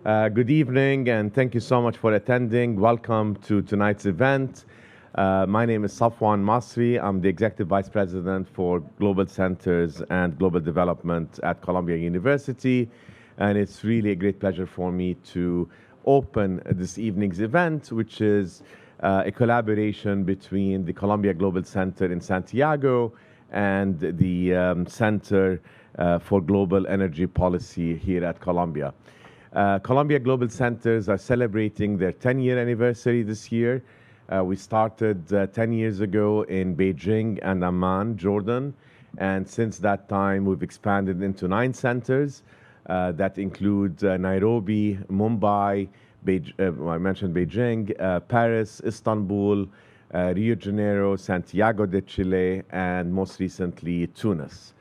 Good evening, and thank you so much for attending. Welcome to tonight's event. My name is Safwan Masri. I'm the Executive Vice President for Global Centers and Global Development at Columbia University. And it's really a great pleasure for me to open this evening's event, which is a collaboration between the Columbia Global Center in Santiago and the Center for Global Energy Policy here at Columbia. Columbia Global Centers are celebrating their 10-year anniversary this year. We started 10 years ago in Beijing and Amman, Jordan, and since that time we've expanded into 9 centers that include Nairobi, Mumbai, I mentioned Beijing, Paris, Istanbul, Rio de Janeiro, Santiago de Chile, and most recently Tunis.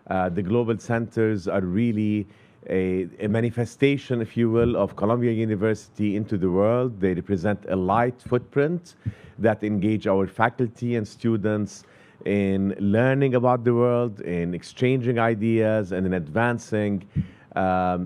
The global centers are really a manifestation, if you will, of Columbia University into the world. They represent a light footprint that engage our faculty and students in learning about the world, in exchanging ideas, and in advancing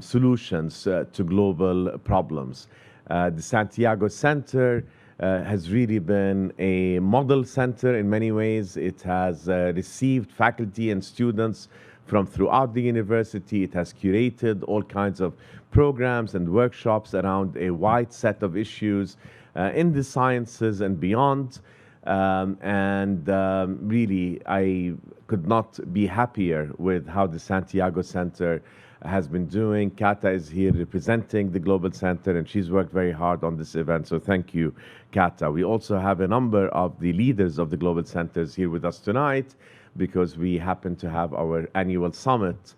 solutions to global problems. The Santiago Center has really been a model center in many ways. It has received faculty and students from throughout the university. It has curated all kinds of programs and workshops around a wide set of issues in the sciences and beyond. Really, I could not be happier with how the Santiago Center has been doing. Kata is here representing the Global Center, and she's worked very hard on this event, so thank you, Kata. We also have a number of the leaders of the Global Centers here with us tonight, because we happen to have our annual summit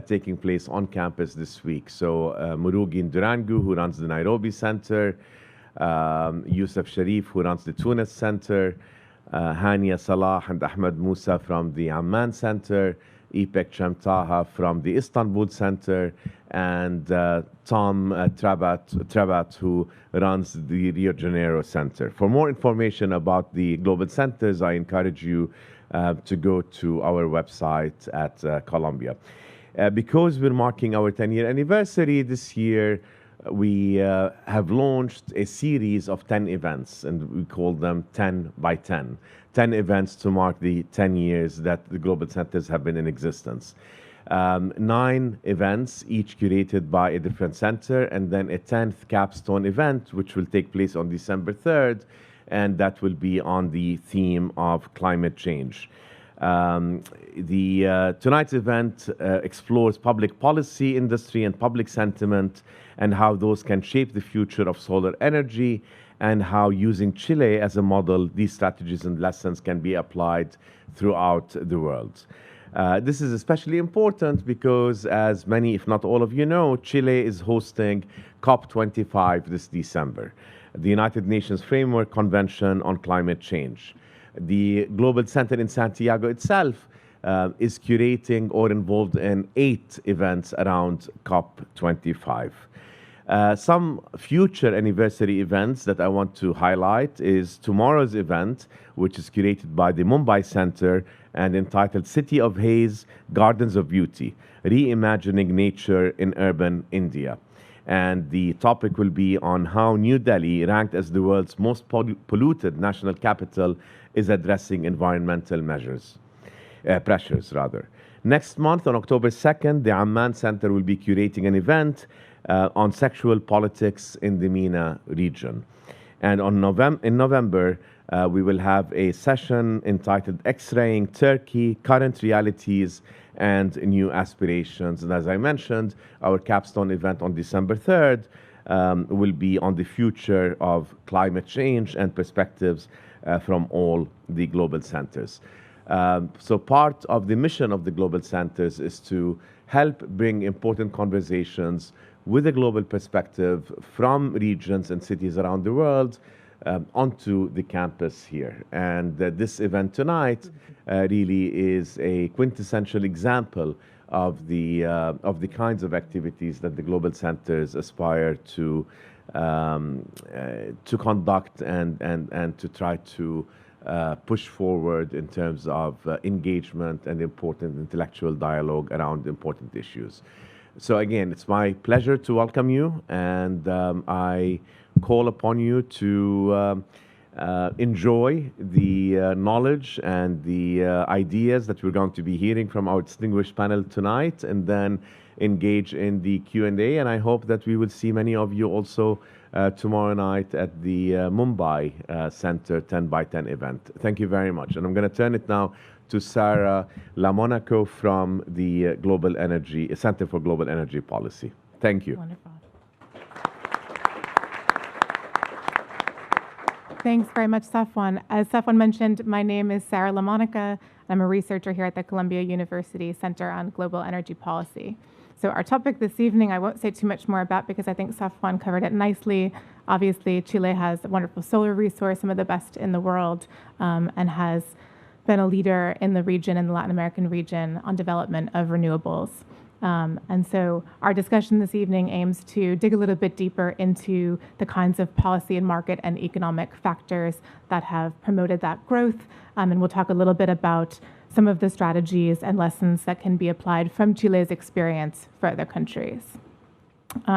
taking place on campus this week. So Murugi Durangu, who runs the Nairobi Center, Yusuf Sharif, who runs the Tunis Center, Hania Salah and Ahmed Musa from the Amman Center, Ipek Chemtaha from the Istanbul Center, and Tom Trabat, who runs the Rio de Janeiro Center. For more information about the global centers, I encourage you to go to our website at Columbia. Because we're marking our 10-year anniversary this year, we have launched a series of 10 events, and we call them 10 by 10. 10 events to mark the 10 years that the Global Centers have been in existence. 9 events, each curated by a different center, and then a 10th capstone event, which will take place on December 3rd, and that will be on the theme of climate change. Tonight's event explores public policy, industry, and public sentiment, and how those can shape the future of solar energy, and how using Chile as a model, these strategies and lessons can be applied throughout the world. This is especially important because, as many, if not all of you know, Chile is hosting COP25 this December, the United Nations Framework Convention on Climate Change. The Global Center in Santiago itself is curating or involved in 8 events around COP25. Some future anniversary events that I want to highlight is tomorrow's event, which is curated by the Mumbai Center and entitled City of Haze, Gardens of Beauty, Reimagining Nature in Urban India. And the topic will be on how New Delhi, ranked as the world's most polluted national capital, is addressing environmental pressures. Next month, on October 2nd, the Amman Center will be curating an event on sexual politics in the MENA region. And in November, we will have a session entitled X-Raying Turkey, Current Realities and New Aspirations. And as I mentioned, our capstone event on December 3rd will be on the future of climate change and perspectives from all the global centers. So part of the mission of the global centers is to help bring important conversations with a global perspective from regions and cities around the world onto the campus here. And this event tonight really is a quintessential example of the kinds of activities that the global centers aspire to conduct and to try to push forward in terms of engagement and important intellectual dialogue around important issues. So again, it's my pleasure to welcome you, and I call upon you to enjoy the knowledge and the ideas that we're going to be hearing from our distinguished panel tonight, and then engage in the Q&A. And I hope that we will see many of you also tomorrow night at the Mumbai Center 10 by 10 event. Thank you very much. And I'm going to turn it now to Sarah La Monaca from the Center for Global Energy Policy. Thank you. Wonderful. Thanks very much, Safwan. As Safwan mentioned, my name is Sarah La Monaca. I'm a researcher here at the Columbia University Center on Global Energy Policy. So our topic this evening, I won't say too much more about because I think Safwan covered it nicely. Obviously, Chile has a wonderful solar resource, some of the best in the world, and has been a leader in the region, in the Latin American region, on development of renewables. And so our discussion this evening aims to dig a little bit deeper into the kinds of policy and market and economic factors that have promoted that growth. And we'll talk a little bit about some of the strategies and lessons that can be applied from Chile's experience for other countries.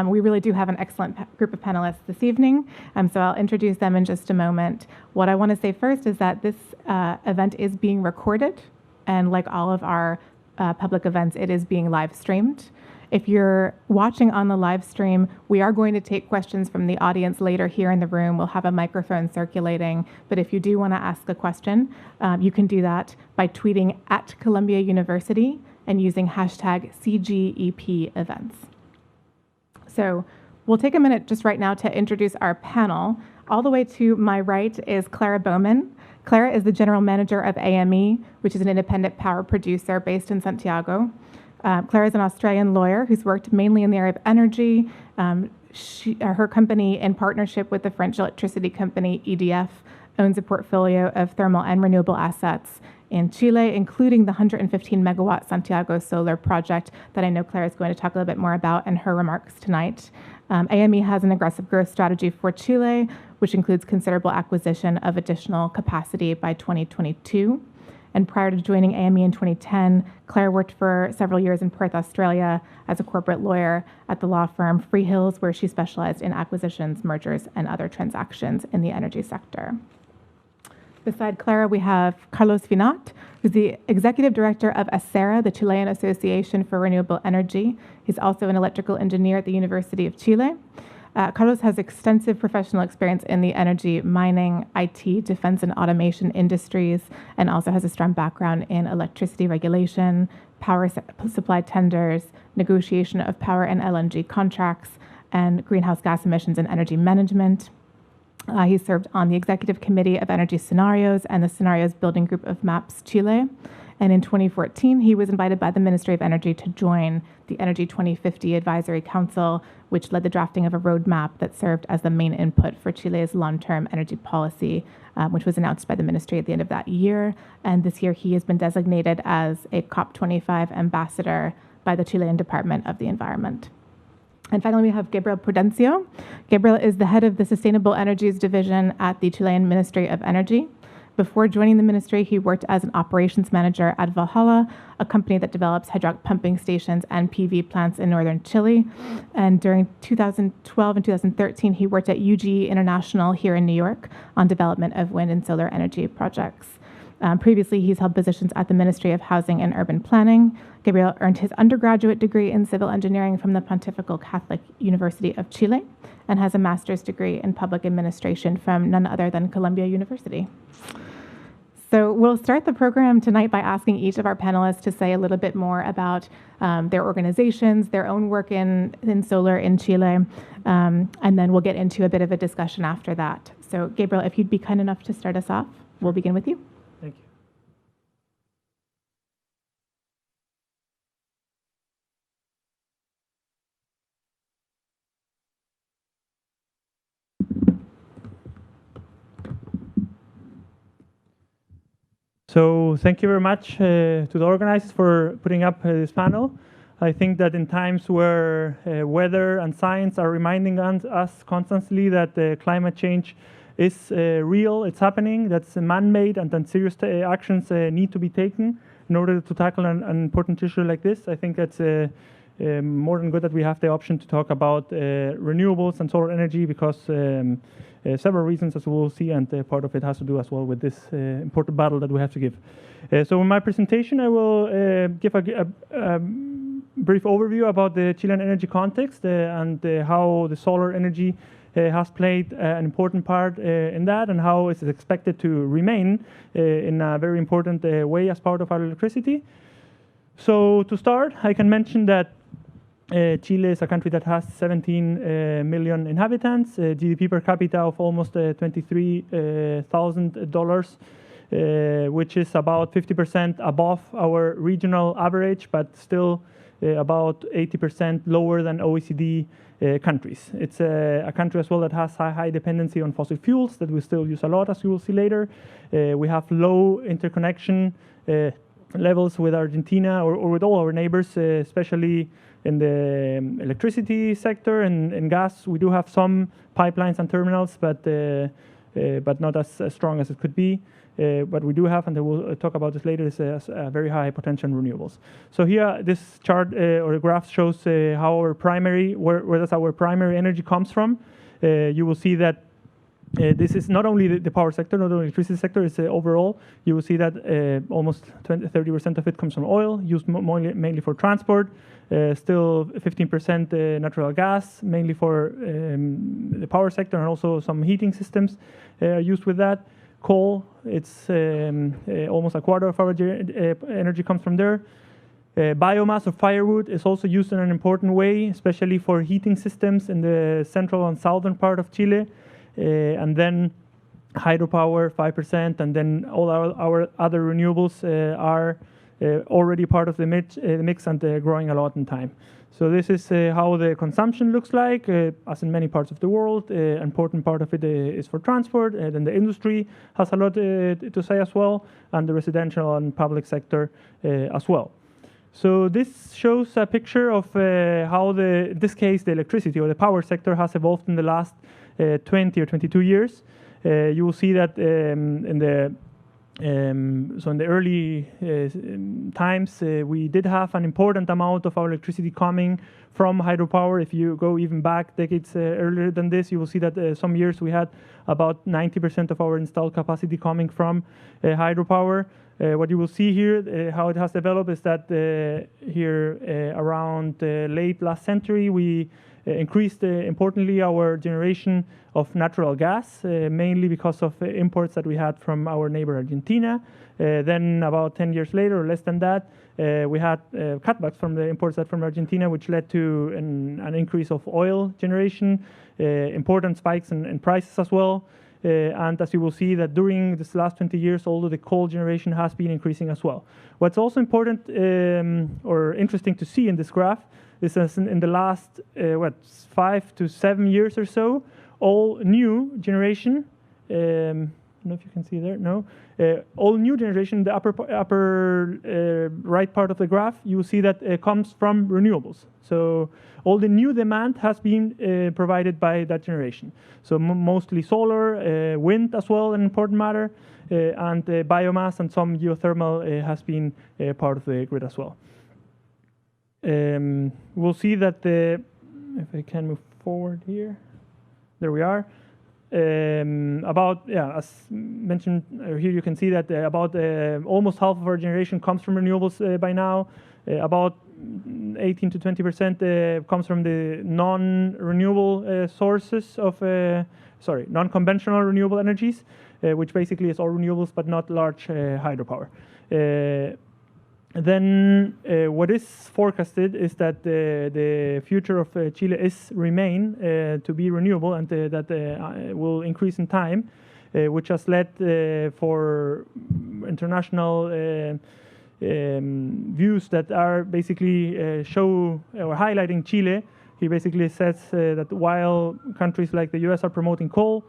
We really do have an excellent group of panelists this evening, so I'll introduce them in just a moment. What I want to say first is that this event is being recorded, and like all of our public events, it is being live streamed. If you're watching on the live stream, we are going to take questions from the audience later here in the room. We'll have a microphone circulating, but if you do want to ask a question, you can do that by tweeting at Columbia University and using hashtag CGEP events. So we'll take a minute just right now to introduce our panel. All the way to my right is Clara Bowman. Clara is the General Manager of AME, which is an independent power producer based in Santiago. Clara is an Australian lawyer who's worked mainly in the area of energy. Her company, in partnership with the French electricity company EDF, owns a portfolio of thermal and renewable assets in Chile, including the 115 megawatt Santiago solar project that I know Clara is going to talk a little bit more about in her remarks tonight. AME has an aggressive growth strategy for Chile, which includes considerable acquisition of additional capacity by 2022. And prior to joining AME in 2010, Clara worked for several years in Perth, Australia as a corporate lawyer at the law firm Freehills, where she specialized in acquisitions, mergers, and other transactions in the energy sector. Beside Clara, we have Carlos Finat, who's the Executive Director of ACERA, the Chilean Association for Renewable Energy. He's also an electrical engineer at the University of Chile. Carlos has extensive professional experience in the energy, mining, IT, defense, and automation industries, and also has a strong background in electricity regulation, power supply tenders, negotiation of power and LNG contracts, and greenhouse gas emissions and energy management. He served on the Executive Committee of Energy Scenarios and the Scenarios Building Group of MAPS Chile. And in 2014, he was invited by the Ministry of Energy to join the Energy 2050 Advisory Council, which led the drafting of a roadmap that served as the main input for Chile's long-term energy policy, which was announced by the ministry at the end of that year. And this year, he has been designated as a COP25 ambassador by the Chilean Department of the Environment. And finally, we have Gabriel Prudencio. Gabriel is the head of the Sustainable Energies Division at the Chilean Ministry of Energy. Before joining the ministry, he worked as an operations manager at Valhalla, a company that develops hydraulic pumping stations and PV plants in northern Chile. And during 2012 and 2013, he worked at UGE International here in New York on development of wind and solar energy projects. Previously, he's held positions at the Ministry of Housing and Urban Planning. Gabriel earned his undergraduate degree in civil engineering from the Pontifical Catholic University of Chile and has a master's degree in public administration from none other than Columbia University. So we'll start the program tonight by asking each of our panelists to say a little bit more about their organizations, their own work in solar in Chile, and then we'll get into a bit of a discussion after that. So Gabriel, if you'd be kind enough to start us off, we'll begin with you. Thank you. So thank you very much to the organizers for putting up this panel. I think that in times where weather and science are reminding us constantly that climate change is real, it's happening, that's man-made, and then serious actions need to be taken in order to tackle an important issue like this. I think that's more than good that we have the option to talk about renewables and solar energy because several reasons, as we'll see, and part of it has to do as well with this important battle that we have to give. So in my presentation, I will give a brief overview about the Chilean energy context and how the solar energy has played an important part in that, and how it's expected to remain in a very important way as part of our electricity. So to start, I can mention that Chile is a country that has 17 million inhabitants, GDP per capita of almost $23,000, which is about 50% above our regional average, but still about 80% lower than OECD countries. It's a country as well that has high dependency on fossil fuels that we still use a lot, as you will see later. We have low interconnection levels with Argentina or with all our neighbors, especially in the electricity sector and in gas. We do have some pipelines and terminals, but not as strong as it could be. But we do have, and we'll talk about this later, is a very high potential in renewables. So here, this chart or graph shows how our primary, where does our primary energy comes from. You will see that this is not only the power sector, not only the electricity sector, it's overall. You will see that almost 30% of it comes from oil, used mainly for transport. Still 15% natural gas, mainly for the power sector, and also some heating systems used with that. Coal, it's almost a quarter of our energy comes from there. Biomass or firewood is also used in an important way, especially for heating systems in the central and southern part of Chile. And then hydropower, 5%, and then all our other renewables are already part of the mix and growing a lot in time. So this is how the consumption looks like, as in many parts of the world. Important part of it is for transport. Then the industry has a lot to say as well, and the residential and public sector as well. So this shows a picture of how in this case, the electricity or the power sector has evolved in the last 20 or 22 years. You will see that in the early times, we did have an important amount of our electricity coming from hydropower. If you go even back decades earlier than this, you will see that some years we had about 90% of our installed capacity coming from hydropower. What you will see here, how it has developed, is that here around late last century, we increased importantly our generation of natural gas, mainly because of imports that we had from our neighbor Argentina. Then about 10 years later, or less than that, we had cutbacks from the imports from Argentina, which led to an increase of oil generation, important spikes in prices as well. And as you will see that during this last 20 years, although the coal generation has been increasing as well. What's also important or interesting to see in this graph is that in the last 5 to 7 years or so, all new generation, I don't know if you can see there, no? All new generation, the upper right part of the graph, you will see that it comes from renewables. So all the new demand has been provided by that generation. So mostly solar, wind as well, an important matter, and biomass and some geothermal has been part of the grid as well. We'll see that if I can move forward here, there we are. As mentioned here, you can see that about almost half of our generation comes from renewables by now. About 18 to 20% comes from the non-renewable sources of, non-conventional renewable energies, which basically is all renewables but not large hydropower. Then what is forecasted is that the future of Chile remain to be renewable, and that will increase in time, which has led for international views that are basically show or highlighting Chile. He basically says that while countries like the US are promoting coal,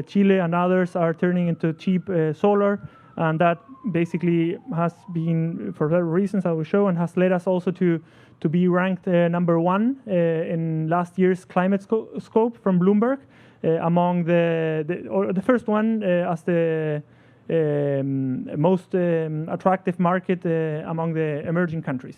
Chile and others are turning into cheap solar, and that basically has been, for several reasons I will show, and has led us also to be ranked number 1 in last year's climate scope from Bloomberg, among the first one as the most attractive market among the emerging countries.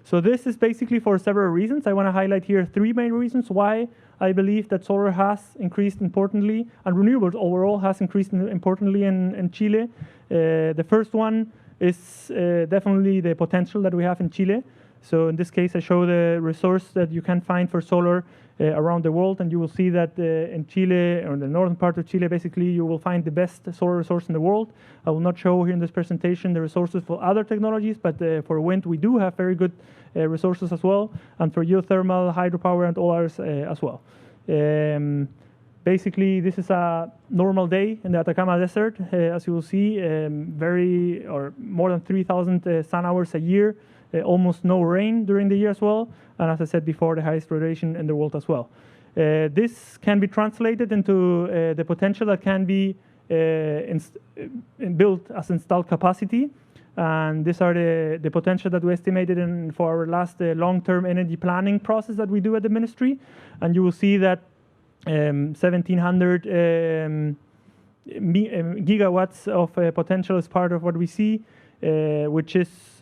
So this is basically for several reasons. I want to highlight here 3 main reasons why I believe that solar has increased importantly, and renewables overall has increased importantly in Chile. The first one is definitely the potential that we have in Chile. So in this case, I show the resource that you can find for solar around the world, and you will see that in Chile, or in the northern part of Chile, basically, you will find the best solar resource in the world. I will not show here in this presentation the resources for other technologies, but for wind, we do have very good resources as well, and for geothermal, hydropower, and all others as well. Basically, this is a normal day in the Atacama Desert. As you will see, more than 3,000 sun hours a year, almost no rain during the year as well, and as I said before, the highest radiation in the world as well. This can be translated into the potential that can be built as installed capacity, and these are the potential that we estimated for our last long-term energy planning process that we do at the ministry, and you will see that 1,700 gigawatts of potential is part of what we see, which is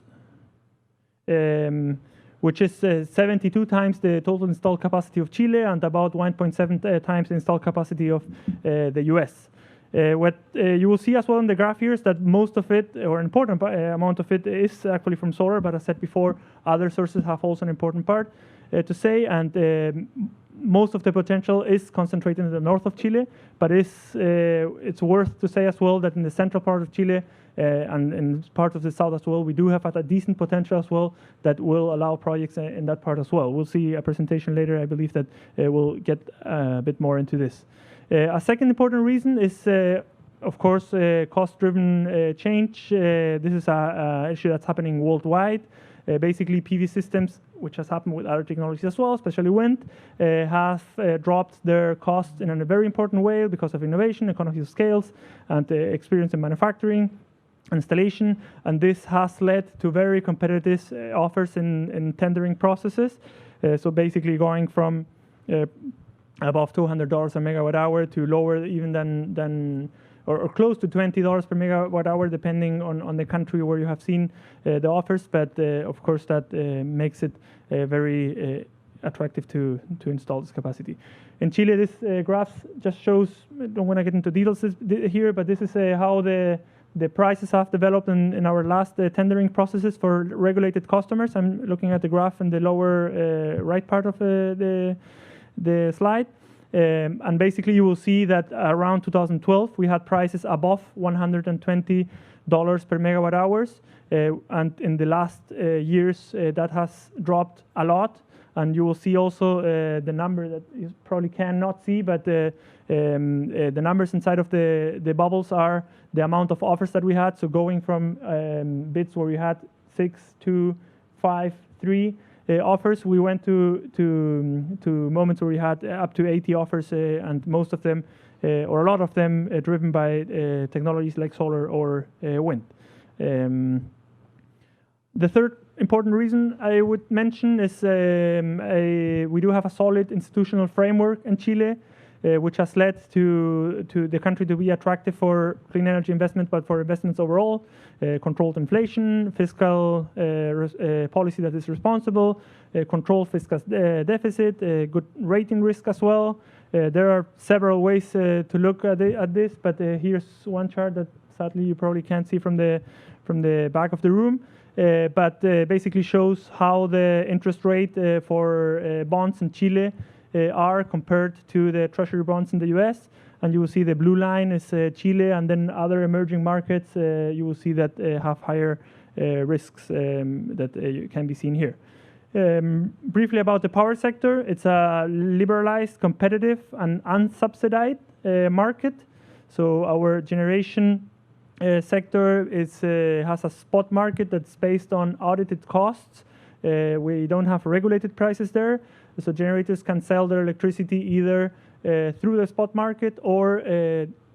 72 times the total installed capacity of Chile and about 1.7 times the installed capacity of the US. What you will see as well in the graph here is that most of it, or an important amount of it, is actually from solar, but as I said before, other sources have also an important part to say, and most of the potential is concentrated in the north of Chile, but it's worth to say as well that in the central part of Chile and in part of the south as well, we do have a decent potential as well that will allow projects in that part as well. We'll see a presentation later, I believe, that will get a bit more into this. A second important reason is, of course, cost-driven change. This is an issue that's happening worldwide. Basically, PV systems, which has happened with other technologies as well, especially wind, have dropped their costs in a very important way because of innovation, economies of scales, and experience in manufacturing, installation, and this has led to very competitive offers in tendering processes. So basically going from above $200 a megawatt hour to lower even than or close to $20 per megawatt hour, depending on the country where you have seen the offers. But of course, that makes it very attractive to install this capacity. In Chile, this graph just shows, I don't want to get into details here, but this is how the prices have developed in our last tendering processes for regulated customers. I'm looking at the graph in the lower right part of the slide. And basically, you will see that around 2012, we had prices above $120 per megawatt hours. And in the last years, that has dropped a lot. And you will see also the number that you probably cannot see, but the numbers inside of the bubbles are the amount of offers that we had. So going from bids where we had 6, 2, 5, 3 offers, we went to moments where we had up to 80 offers, and most of them, or a lot of them, driven by technologies like solar or wind. The third important reason I would mention is we do have a solid institutional framework in Chile, which has led to the country to be attractive for clean energy investment, but for investments overall, controlled inflation, fiscal policy that is responsible, controlled fiscal deficit, good rating risk as well. There are several ways to look at this, but here's one chart that sadly you probably can't see from the back of the room. But basically shows how the interest rate for bonds in Chile are compared to the treasury bonds in the US. And you will see the blue line is Chile, and then other emerging markets, you will see that have higher risks that can be seen here. Briefly about the power sector, it's a liberalized, competitive, and unsubsidized market. So our generation sector has a spot market that's based on audited costs. We don't have regulated prices there, so generators can sell their electricity either through the spot market or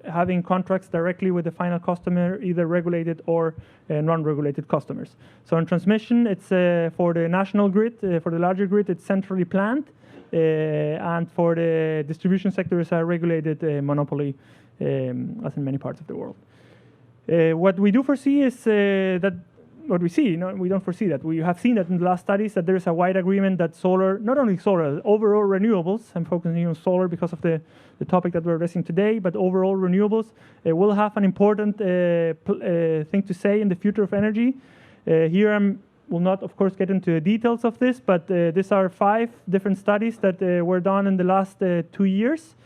having contracts directly with the final customer, either regulated or non-regulated customers. So in transmission, it's for the national grid, for the larger grid, it's centrally planned, and for the distribution sector, it's a regulated monopoly, as in many parts of the world. What we do foresee is that what we see. We don't foresee that. We have seen that in the last studies that there is a wide agreement that solar, not only solar, overall renewables, I'm focusing on solar because of the topic that we're addressing today, but overall renewables will have an important thing to say in the future of energy. Here I will not, of course, get into the details of this, but these are 5 different studies that were done in the last 2 years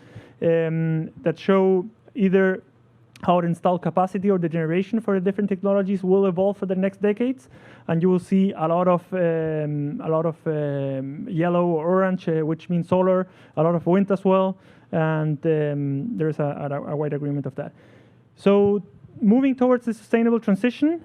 that show either how the installed capacity or the generation for the different technologies will evolve for the next decades, and you will see a lot of yellow or orange, which means solar, a lot of wind as well, and there's a wide agreement of that. So moving towards the sustainable transition,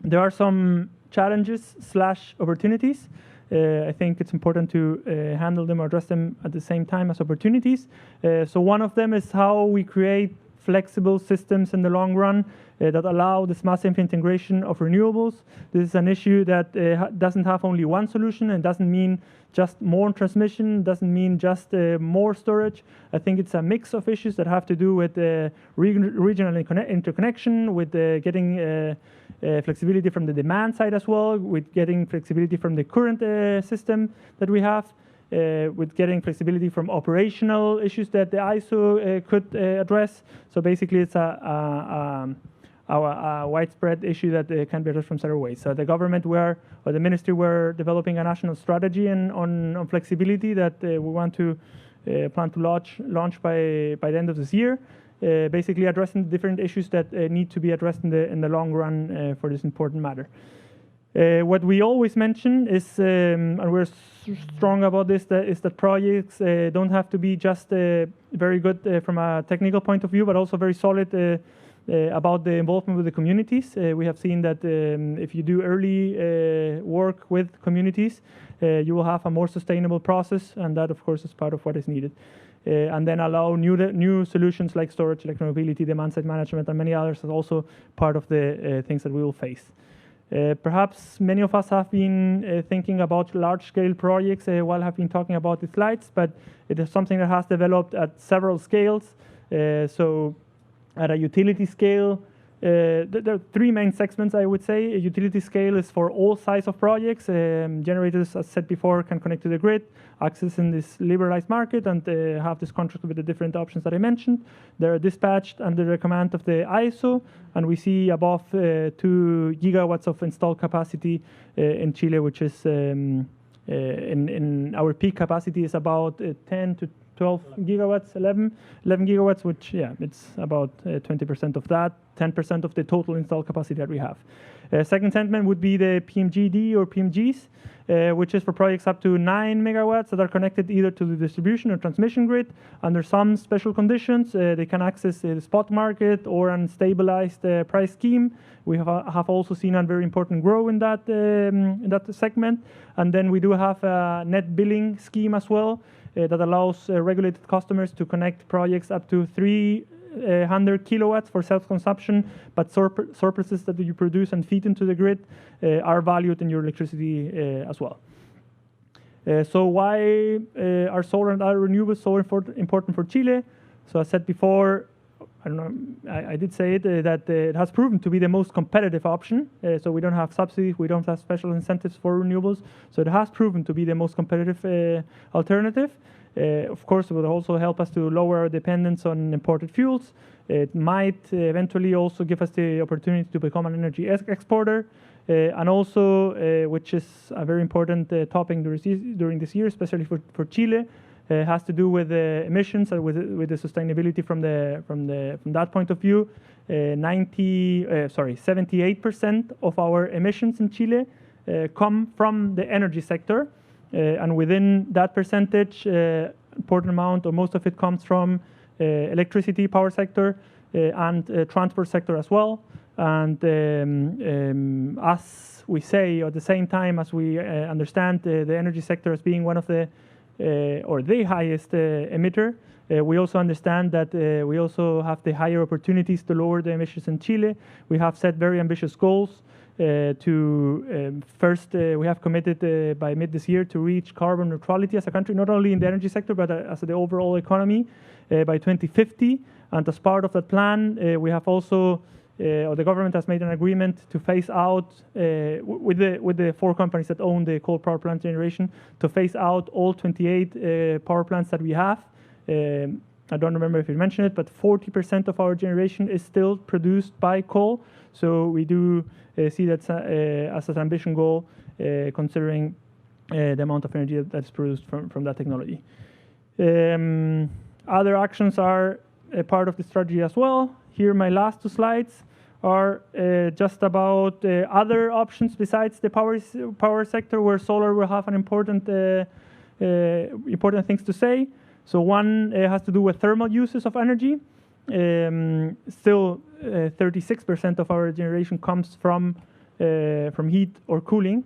there are some challenges / opportunities. I think it's important to handle them or address them at the same time as opportunities. So one of them is how we create flexible systems in the long run that allow this massive integration of renewables. This is an issue that doesn't have only one solution, and doesn't mean just more transmission, doesn't mean just more storage. I think it's a mix of issues that have to do with regional interconnection, with getting flexibility from the demand side as well, with getting flexibility from the current system that we have, with getting flexibility from operational issues that the ISO could address. So basically, it's a widespread issue that can be addressed from several ways. So the government or the ministry were developing a national strategy on flexibility that we want to plan to launch by the end of this year. Basically addressing the different issues that need to be addressed in the long run for this important matter. What we always mention is, and we're strong about this, is that projects don't have to be just very good from a technical point of view, but also very solid about the involvement with the communities. We have seen that if you do early work with communities, you will have a more sustainable process, and that, of course, is part of what is needed. And then allow new solutions like storage, electromobility, demand-side management, and many others are also part of the things that we will face. Perhaps many of us have been thinking about large-scale projects while I've been talking about the slides, but it is something that has developed at several scales. So at a utility scale, there are 3 main segments, I would say. A utility scale is for all size of projects. Generators, as said before, can connect to the grid, access in this liberalized market, and have this contract with the different options that I mentioned. They're dispatched under the command of the ISO, and we see above 2 gigawatts of installed capacity in Chile, which is in our peak capacity is about 10 to 12 gigawatts, 11 gigawatts, which, yeah, it's about 20% of that, 10% of the total installed capacity that we have. Second segment would be the PMGD or PMGs, which is for projects up to 9 megawatts that are connected either to the distribution or transmission grid. Under some special conditions, they can access the spot market or an stabilized price scheme. We have also seen a very important growth in that segment. And then we do have a net billing scheme as well, that allows regulated customers to connect projects up to 300 kilowatts for self-consumption, but surpluses that you produce and feed into the grid are valued in your electricity as well. So why are solar and other renewables so important for Chile? So I said before, I don't know, I did say it, that it has proven to be the most competitive option. So we don't have subsidies, we don't have special incentives for renewables. So it has proven to be the most competitive alternative. Of course, it will also help us to lower our dependence on imported fuels. It might eventually also give us the opportunity to become an energy exporter. And also, which is a very important topic during this year, especially for Chile, has to do with the emissions and with the sustainability from that point of view. 78% of our emissions in Chile come from the energy sector, and within that percentage, important amount or most of it comes from electricity power sector and transport sector as well. And as we say, at the same time as we understand the energy sector as being one of the or the highest emitter, we also understand that we also have the higher opportunities to lower the emissions in Chile. We have set very ambitious goals. First, we have committed by mid this year to reach carbon neutrality as a country, not only in the energy sector, but as the overall economy by 2050. And as part of that plan, we have also or the government has made an agreement to phase out, with the 4 companies that own the coal power plant generation, to phase out all 28 power plants that we have. I don't remember if you mentioned it, but 40% of our generation is still produced by coal. So we do see that as an ambition goal, considering the amount of energy that is produced from that technology. Other actions are a part of the strategy as well. Here, my last 2 slides are just about other options besides the power sector, where solar will have an important things to say. So one has to do with thermal uses of energy. Still, 36% of our generation comes from heat or cooling.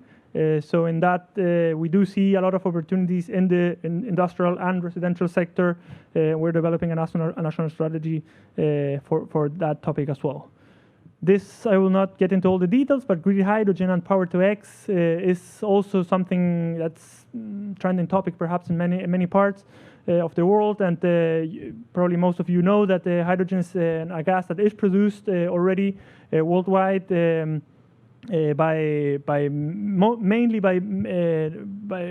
So in that, we do see a lot of opportunities in the industrial and residential sector. We're developing a national strategy for that topic as well. This, I will not get into all the details, but green hydrogen and Power-to-X is also something that's trending topic perhaps in many parts of the world. And probably most of you know that hydrogen is a gas that is produced already worldwide, mainly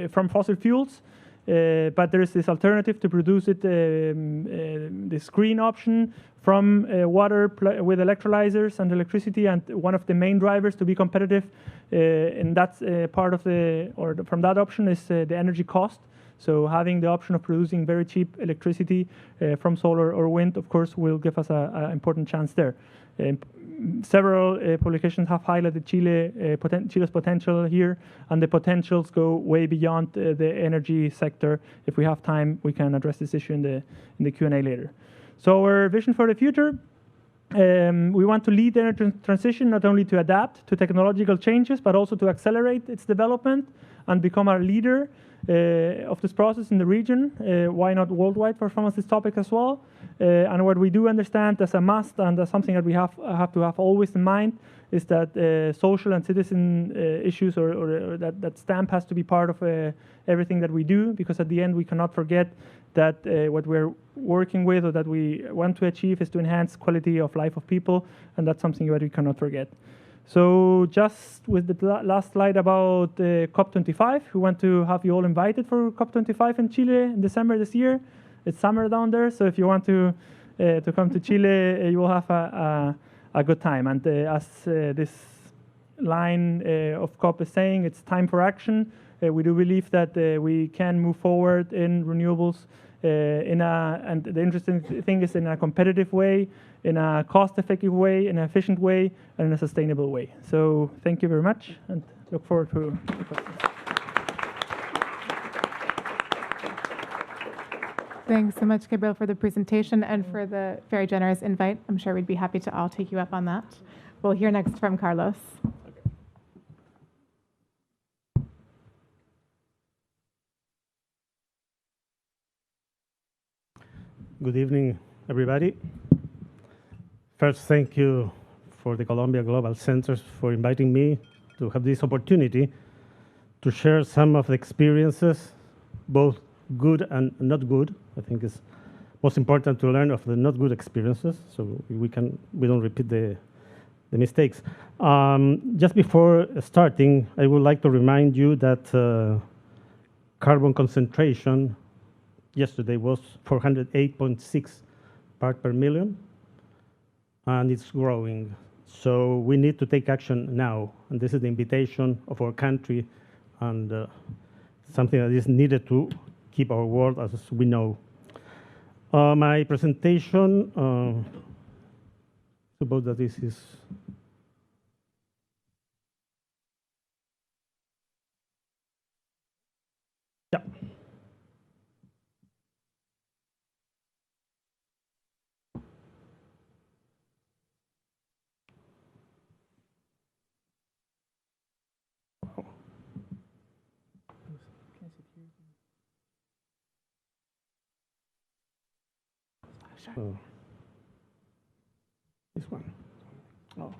from fossil fuels, but there is this alternative to produce it, this green option from water with electrolyzers and electricity. And one of the main drivers to be competitive in that part of from that option is the energy cost. So having the option of producing very cheap electricity from solar or wind, of course, will give us an important chance there. Several publications have highlighted Chile's potential here, and the potentials go way beyond the energy sector. If we have time, we can address this issue in the Q&A later. So our vision for the future, we want to lead the energy transition, not only to adapt to technological changes, but also to accelerate its development and become a leader of this process in the region. Why not worldwide for some of this topic as well? And what we do understand as a must, and as something that we have to have always in mind, is that social and citizen issues, or that stamp has to be part of everything that we do, because at the end we cannot forget that what we're working with, or that we want to achieve, is to enhance quality of life of people, and that's something that we cannot forget. So just with the last slide about COP25, we want to have you all invited for COP25 in Chile in December this year. It's summer down there, so if you want to come to Chile, you will have a good time. And as this line of COP is saying, it's time for action. We do believe that we can move forward in renewables and the interesting thing is in a competitive way, in a cost-effective way, in an efficient way, and in a sustainable way. So thank you very much, and look forward to the questions. Thanks so much, Gabriel, for the presentation and for the very generous invite. I'm sure we'd be happy to all take you up on that. We'll hear next from Carlos. Good evening, everybody. First, thank you for the Colombia Global Centers for inviting me to have this opportunity to share some of the experiences, both good and not good. I think it's most important to learn of the not good experiences, so we don't repeat the mistakes. Just before starting, I would like to remind you that carbon concentration yesterday was 408.6 parts per million, and it's growing. So we need to take action now, and this is the invitation of our country, and something that is needed to keep our world as we know. My presentation, suppose that this is. Yeah. This one. Oh.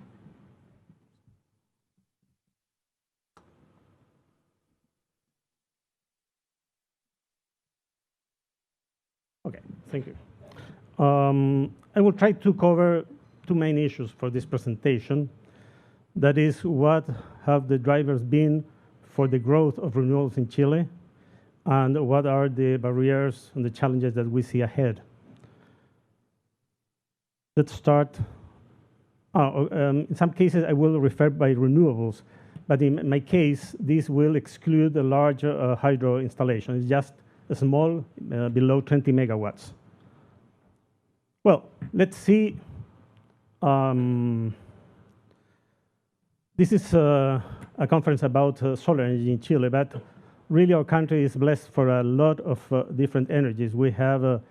Okay, thank you. I will try to cover two main issues for this presentation. That is, what have the drivers been for the growth of renewables in Chile, and what are the barriers and the challenges that we see ahead. Let's start. In some cases, I will refer by renewables, but in my case, this will exclude the large hydro installation. It's just a small, below 20 megawatts. Well, let's see. This is a conference about solar energy in Chile, but really our country is blessed for a lot of different energies. We have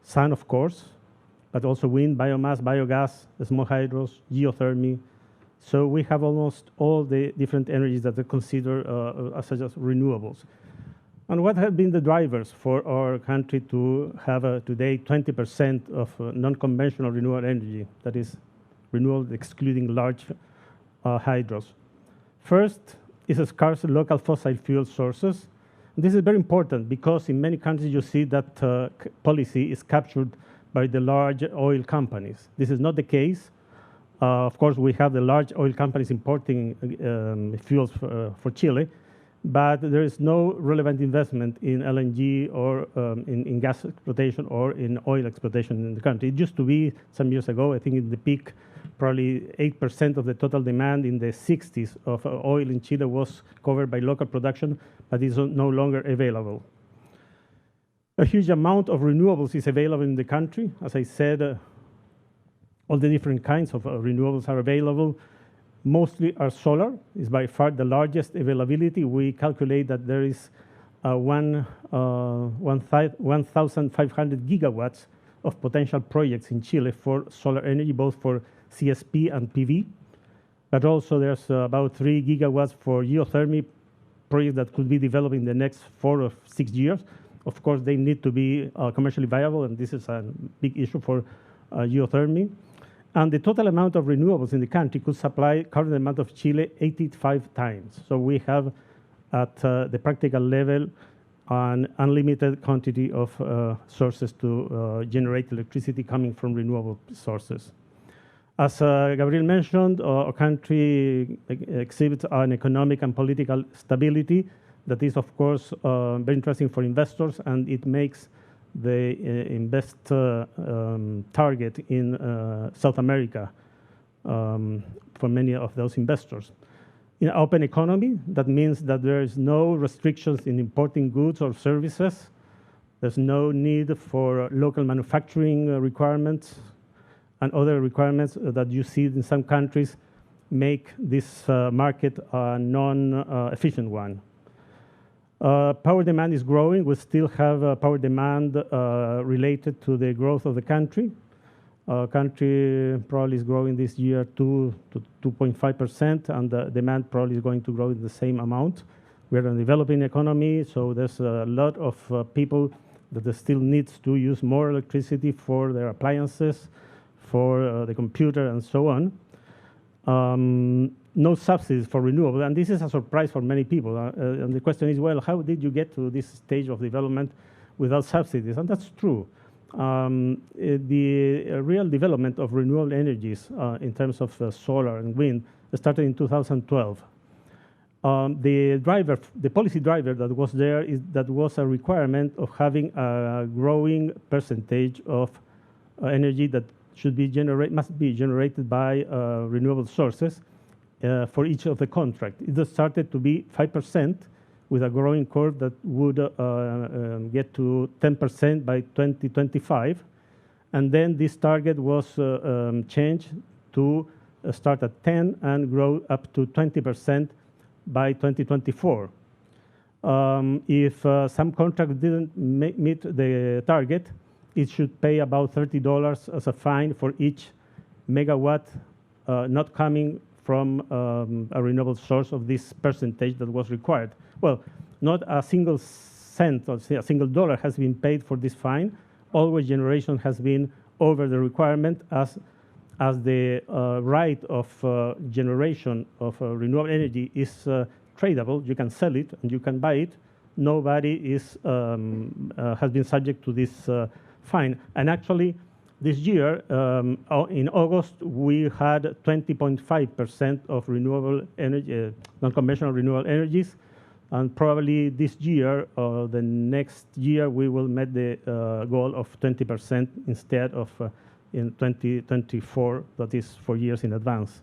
sun, of course, but also wind, biomass, biogas, small hydros, geothermy. So we have almost all the different energies that are considered such as renewables. And what have been the drivers for our country to have today 20% of non-conventional renewable energy, that is renewable excluding large hydros? First is a scarce local fossil fuel sources. This is very important because in many countries you see that policy is captured by the large oil companies. This is not the case. Of course, we have the large oil companies importing fuels for Chile, but there is no relevant investment in LNG or in gas exploitation or in oil exploitation in the country. It used to be some years ago, I think in the peak, probably 8% of the total demand in the 60s of oil in Chile was covered by local production, but is no longer available. A huge amount of renewables is available in the country. As I said, all the different kinds of renewables are available. Mostly are solar, is by far the largest availability. We calculate that there is 1,500 gigawatts of potential projects in Chile for solar energy, both for CSP and PV. But also there's about 3 gigawatts for geothermy projects that could be developed in the next 4 or 6 years. Of course, they need to be commercially viable, and this is a big issue for geothermy. And the total amount of renewables in the country could supply current demand of Chile 85 times. So we have at the practical level an unlimited quantity of sources to generate electricity coming from renewable sources. As Gabriel mentioned, our country exhibits an economic and political stability that is, of course, very interesting for investors, and it makes the invest target in South America for many of those investors. In an open economy, that means that there is no restrictions in importing goods or services. There's no need for local manufacturing requirements and other requirements that you see in some countries make this market a non-efficient one. Power demand is growing. We still have power demand related to the growth of the country. Country probably is growing this year 2 to 2.5%, and the demand probably is going to grow in the same amount. We're a developing economy, so there's a lot of people that still needs to use more electricity for their appliances, for the computer, and so on. No subsidies for renewable, and this is a surprise for many people. And the question is, well, how did you get to this stage of development without subsidies? And that's true. The real development of renewable energies in terms of solar and wind started in 2012. The policy driver that was there is that was a requirement of having a growing percentage of energy that must be generated by renewable sources for each of the contracts. It started to be 5% with a growing curve that would get to 10% by 2025. And then this target was changed to start at 10 and grow up to 20% by 2024. If some contract didn't meet the target, it should pay about $30 as a fine for each megawatt not coming from a renewable source of this percentage that was required. Well, not a single cent or a single dollar has been paid for this fine. Always generation has been over the requirement as the right of generation of renewable energy is tradable. You can sell it and you can buy it. Nobody is has been subject to this fine. And actually, This year, in August, we had 20.5% of renewable energy, non-conventional renewable energies, and probably this year or the next year, we will meet the goal of 20% instead of in 2024, that is 4 years in advance.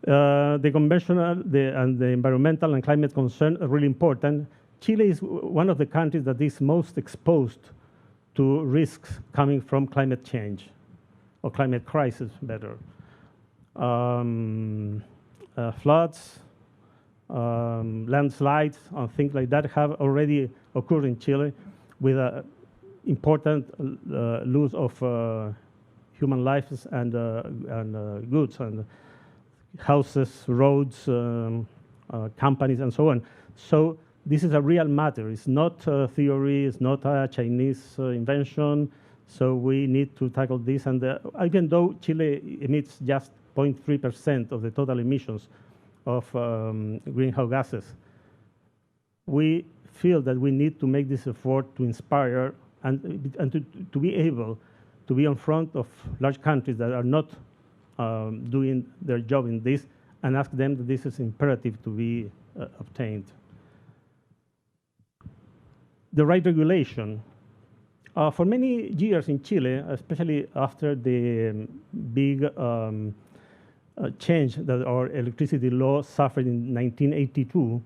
The conventional and the environmental and climate concern are really important. Chile is one of the countries that is most exposed to risks coming from climate change, or climate crisis, better. Floods, landslides, and things like that have already occurred in Chile with an important loss of human lives and goods and houses, roads, companies, and so on. So this is a real matter. It's not a theory. It's not a Chinese invention. So we need to tackle this. And even though Chile emits just 0.3% of the total emissions of greenhouse gases, we feel that we need to make this effort to inspire and to be able to be in front of large countries that are not doing their job in this, and ask them that this is imperative to be obtained. The right regulation. For many years in Chile, especially after the big change that our electricity law suffered in 1982,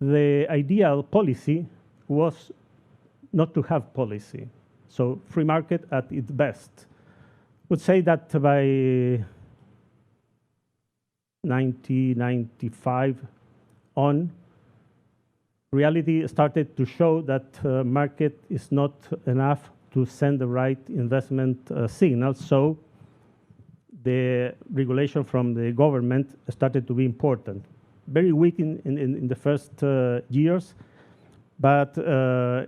the ideal policy was not to have policy. So free market at its best. I would say that by 1995 on, reality started to show that market is not enough to send the right investment signal. So the regulation from the government started to be important. Very weak in the first years, but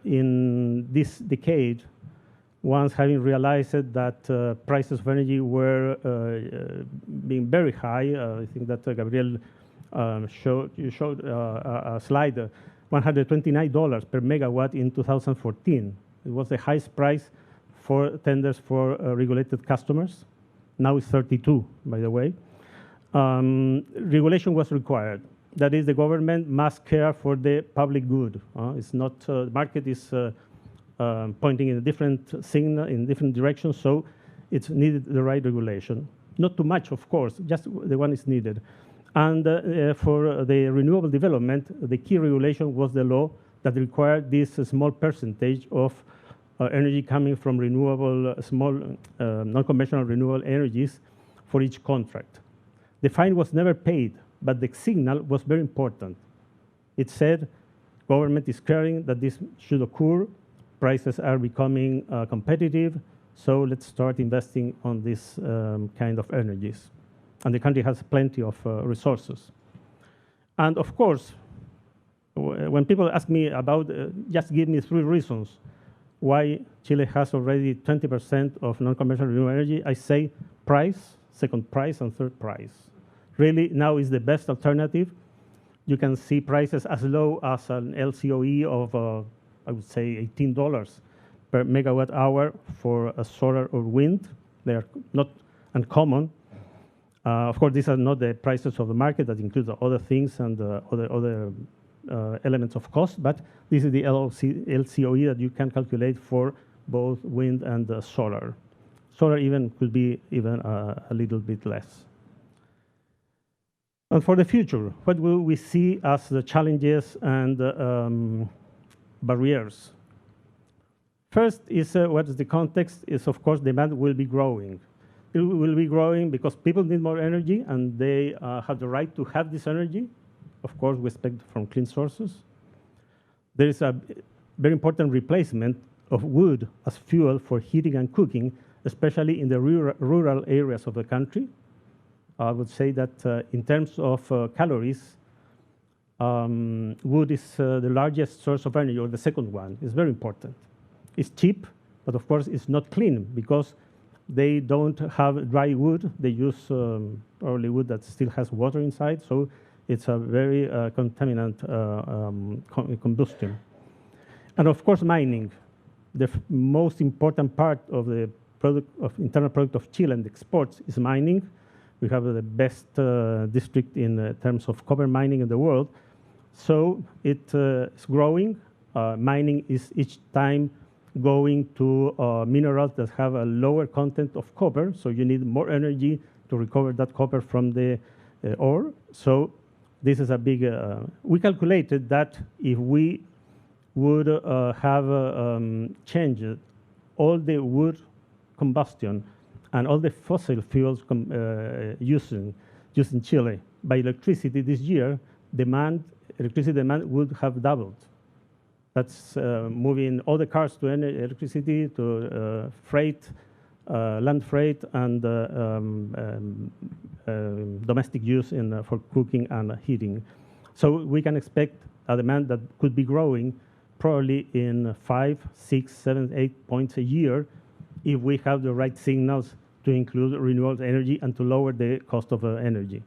in this decade, once having realized that prices of energy were being very high, I think that Gabriel showed a slide, $129 per megawatt in 2014. It was the highest price for tenders for regulated customers. Now it's 32, by the way. Regulation was required. That is, the government must care for the public good. It's not, the market is pointing in a different signal, in different directions, so it's needed the right regulation. Not too much, of course, just the one is needed. And for the renewable development, the key regulation was the law that required this small percentage of energy coming from renewable, small, non-conventional renewable energies for each contract. The fine was never paid, but the signal was very important. It said, government is caring that this should occur, prices are becoming competitive, so let's start investing on this kind of energies. And the country has plenty of resources. And of course, when people ask me about, just give me 3 reasons why Chile has already 20% of non-conventional renewable energy, I say price, second price, and third price. Really, now is the best alternative. You can see prices as low as an LCOE of, I would say, $18 per megawatt hour for a solar or wind. They are not uncommon. Of course, these are not the prices of the market. That includes other things and other elements of cost, but this is the LCOE that you can calculate for both wind and solar. Solar even could be even a little bit less. And for the future, what will we see as the challenges and barriers? First is what is the context is, of course, demand will be growing. It will be growing because people need more energy and they have the right to have this energy. Of course, we expect from clean sources. There is a very important replacement of wood as fuel for heating and cooking, especially in the rural areas of the country. I would say that in terms of calories, wood is the largest source of energy, or the second one. It's very important. It's cheap, but of course it's not clean because they don't have dry wood. They use probably wood that still has water inside, so it's a very contaminant combustion. And of course, mining. The most important part of the internal product of Chile and exports is mining. We have the best district in terms of copper mining in the world. So it's growing. Mining is each time going to minerals that have a lower content of copper. So you need more energy to recover that copper from the ore. So this is a big, we calculated that if we would have changed all the wood combustion and all the fossil fuels used in Chile by electricity this year, electricity demand would have doubled. That's moving all the cars to electricity, to freight, land freight, and domestic use for cooking and heating. So we can expect a demand that could be growing probably in 5, 6, 7, 8 points a year if we have the right signals to include renewable energy and to lower the cost of energy.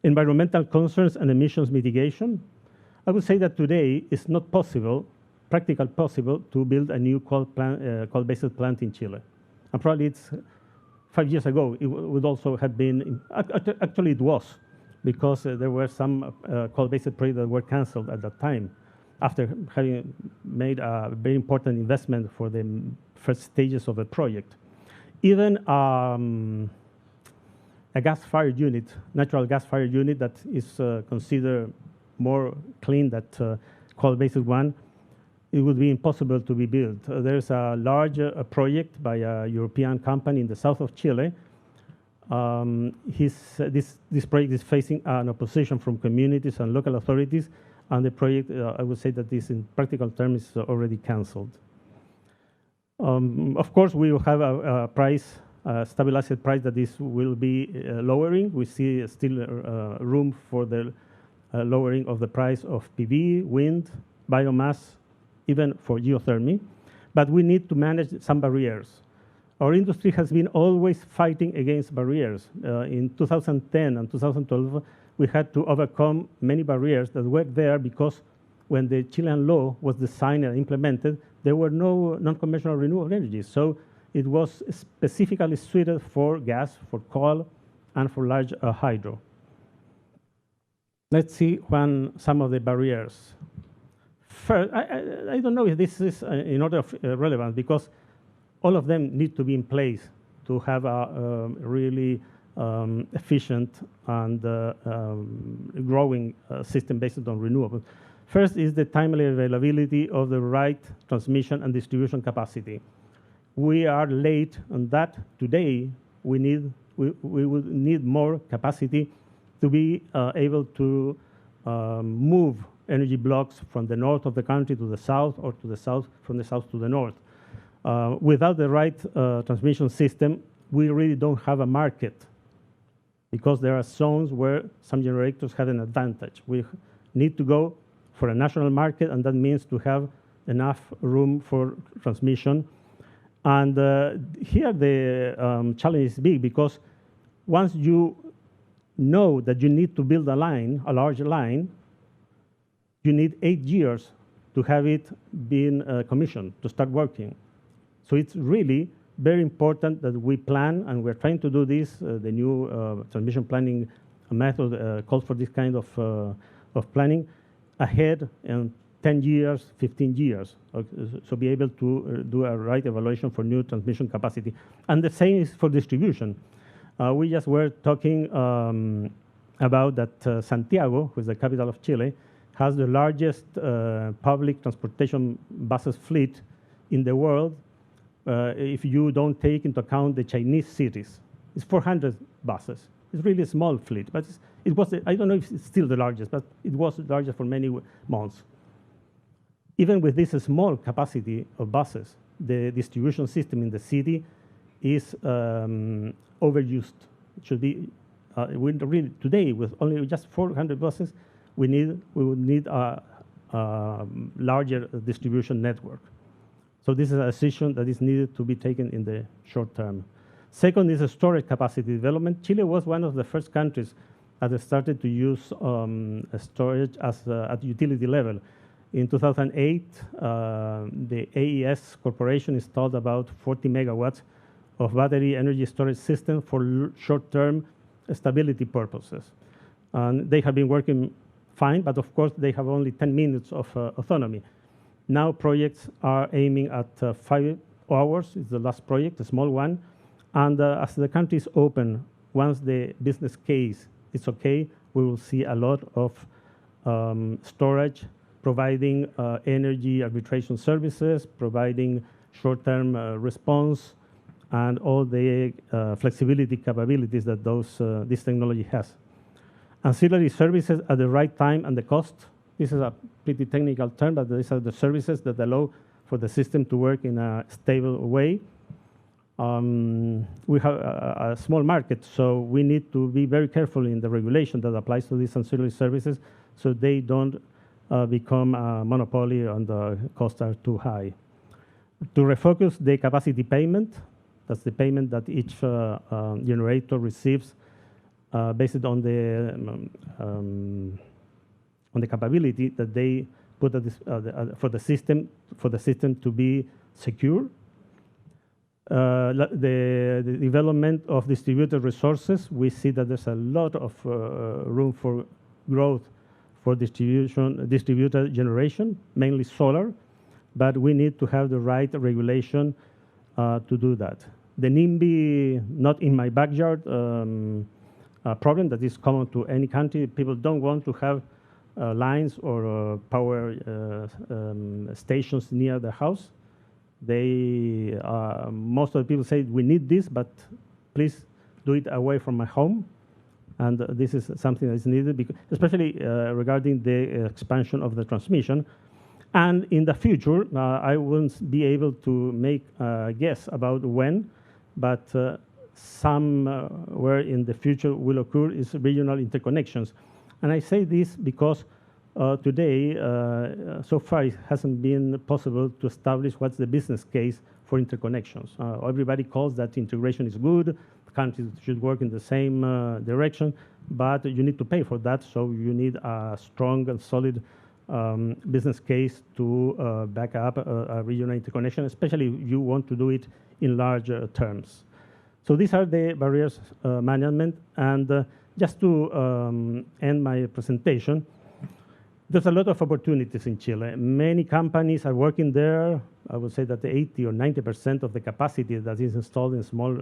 Environmental concerns and emissions mitigation. I would say that today it's not possible, practically possible, to build a new coal-based plant in Chile. And probably it's 5 years ago, it would also have been, actually it was, because there were some coal-based projects that were canceled at that time, after having made a very important investment for the first stages of the project. Even a gas-fired unit, natural gas-fired unit that is considered more clean than coal-based one, it would be impossible to be built. There's a large project by a European company in the south of Chile. This project is facing an opposition from communities and local authorities, and the project, I would say that this, in practical terms, is already canceled. Of course, we will have a price, stabilized price that this will be lowering. We see still room for the lowering of the price of PV, wind, biomass, even for geothermy. But we need to manage some barriers. Our industry has been always fighting against barriers. In 2010 and 2012, we had to overcome many barriers that were there because when the Chilean law was designed and implemented, there were no non-conventional renewable energies. So it was specifically suited for gas, for coal, and for large hydro. Let's see some of the barriers. First, I don't know if this is in order of relevance, because all of them need to be in place to have a really efficient and growing system based on renewables. First is the timely availability of the right transmission and distribution capacity. We are late on that. Today, we would need more capacity to be able to move energy blocks from the north of the country to the south, or to the south, from the south to the north. Without the right transmission system, we really don't have a market, because there are zones where some generators have an advantage. We need to go for a national market, and that means to have enough room for transmission. And here the challenge is big, because once you know that you need to build a line, a large line, you need 8 years to have it being commissioned, to start working. So it's really very important that we plan, and we're trying to do this. The new transmission planning method calls for this kind of planning ahead in 10 years, 15 years. So be able to do a right evaluation for new transmission capacity. And the same is for distribution. We just were talking about that Santiago, who is the capital of Chile, has the largest public transportation buses fleet in the world. If you don't take into account the Chinese cities, it's 400 buses. It's really a small fleet, but it was, I don't know if it's still the largest, but it was the largest for many months. Even with this small capacity of buses, the distribution system in the city is overused. It should be, really, today, with only just 400 buses, we would need a larger distribution network. So this is a decision that is needed to be taken in the short term. Second is a storage capacity development. Chile was one of the first countries that started to use storage at utility level. In 2008, the AES Corporation installed about 40 megawatts of battery energy storage system for short-term stability purposes. And they have been working fine, but of course they have only 10 minutes of autonomy. Now projects are aiming at 5 hours. It's the last project, a small one. And as the country is open, once the business case is okay, we will see a lot of storage, providing energy arbitration services, providing short-term response, and all the flexibility capabilities that this technology has. Ancillary services at the right time and the cost. This is a pretty technical term, but these are the services that allow for the system to work in a stable way. We have a small market, so we need to be very careful in the regulation that applies to these ancillary services so they don't become a monopoly and the costs are too high. To refocus the capacity payment, that's the payment that each generator receives based on the capability that they put at this, for the system to be secure. The development of distributed resources, we see that there's a lot of room for growth for distributed generation, mainly solar, but we need to have the right regulation to do that. The NIMBY, not in my backyard problem that is common to any country. People don't want to have lines or power stations near the house. Most of the people say, we need this, but please do it away from my home. And this is something that is needed, because, especially regarding the expansion of the transmission. And in the future, I won't be able to make a guess about when, but somewhere in the future will occur is regional interconnections. And I say this because today, so far, it hasn't been possible to establish what's the business case for interconnections. Everybody calls that integration is good, countries should work in the same direction, but you need to pay for that, so you need a strong and solid business case to back up a regional interconnection, especially if you want to do it in larger terms. So these are the barriers management. And just to end my presentation, there's a lot of opportunities in Chile. Many companies are working there. I would say that 80 or 90% of the capacity that is installed in small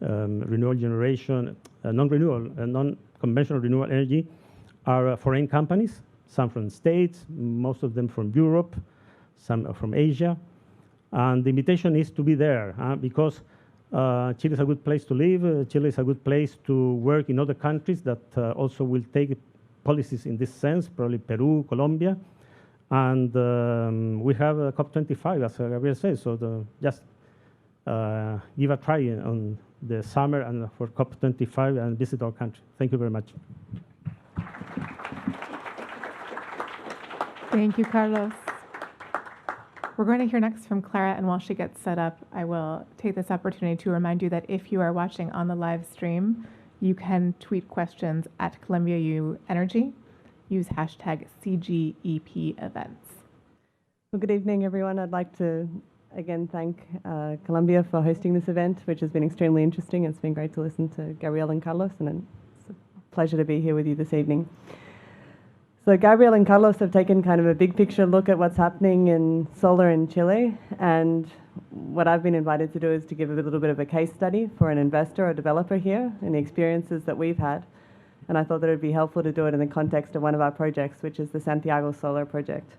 renewable generation, non-conventional renewable energy, are foreign companies. Some from the States, most of them from Europe, some are from Asia. And the invitation is to be there because Chile is a good place to live. Chile is a good place to work in other countries that also will take policies in this sense, probably Peru, Colombia. And we have COP25, as Gabriel says, so just give a try on the summer and for COP25 and visit our country. Thank you very much. Thank you, Carlos. We're going to hear next from Clara, and while she gets set up, I will take this opportunity to remind you that if you are watching on the live stream, you can tweet questions at Columbia U Energy. Use hashtag CGEP events. Well, good evening, everyone. I'd like to again thank Columbia for hosting this event, which has been extremely interesting. It's been great to listen to Gabriel and Carlos, and it's a pleasure to be here with you this evening. So Gabriel and Carlos have taken kind of a big picture look at what's happening in solar in Chile, and what I've been invited to do is to give a little bit of a case study for an investor or developer here and the experiences that we've had. And I thought that it would be helpful to do it in the context of one of our projects, which is the Santiago solar project.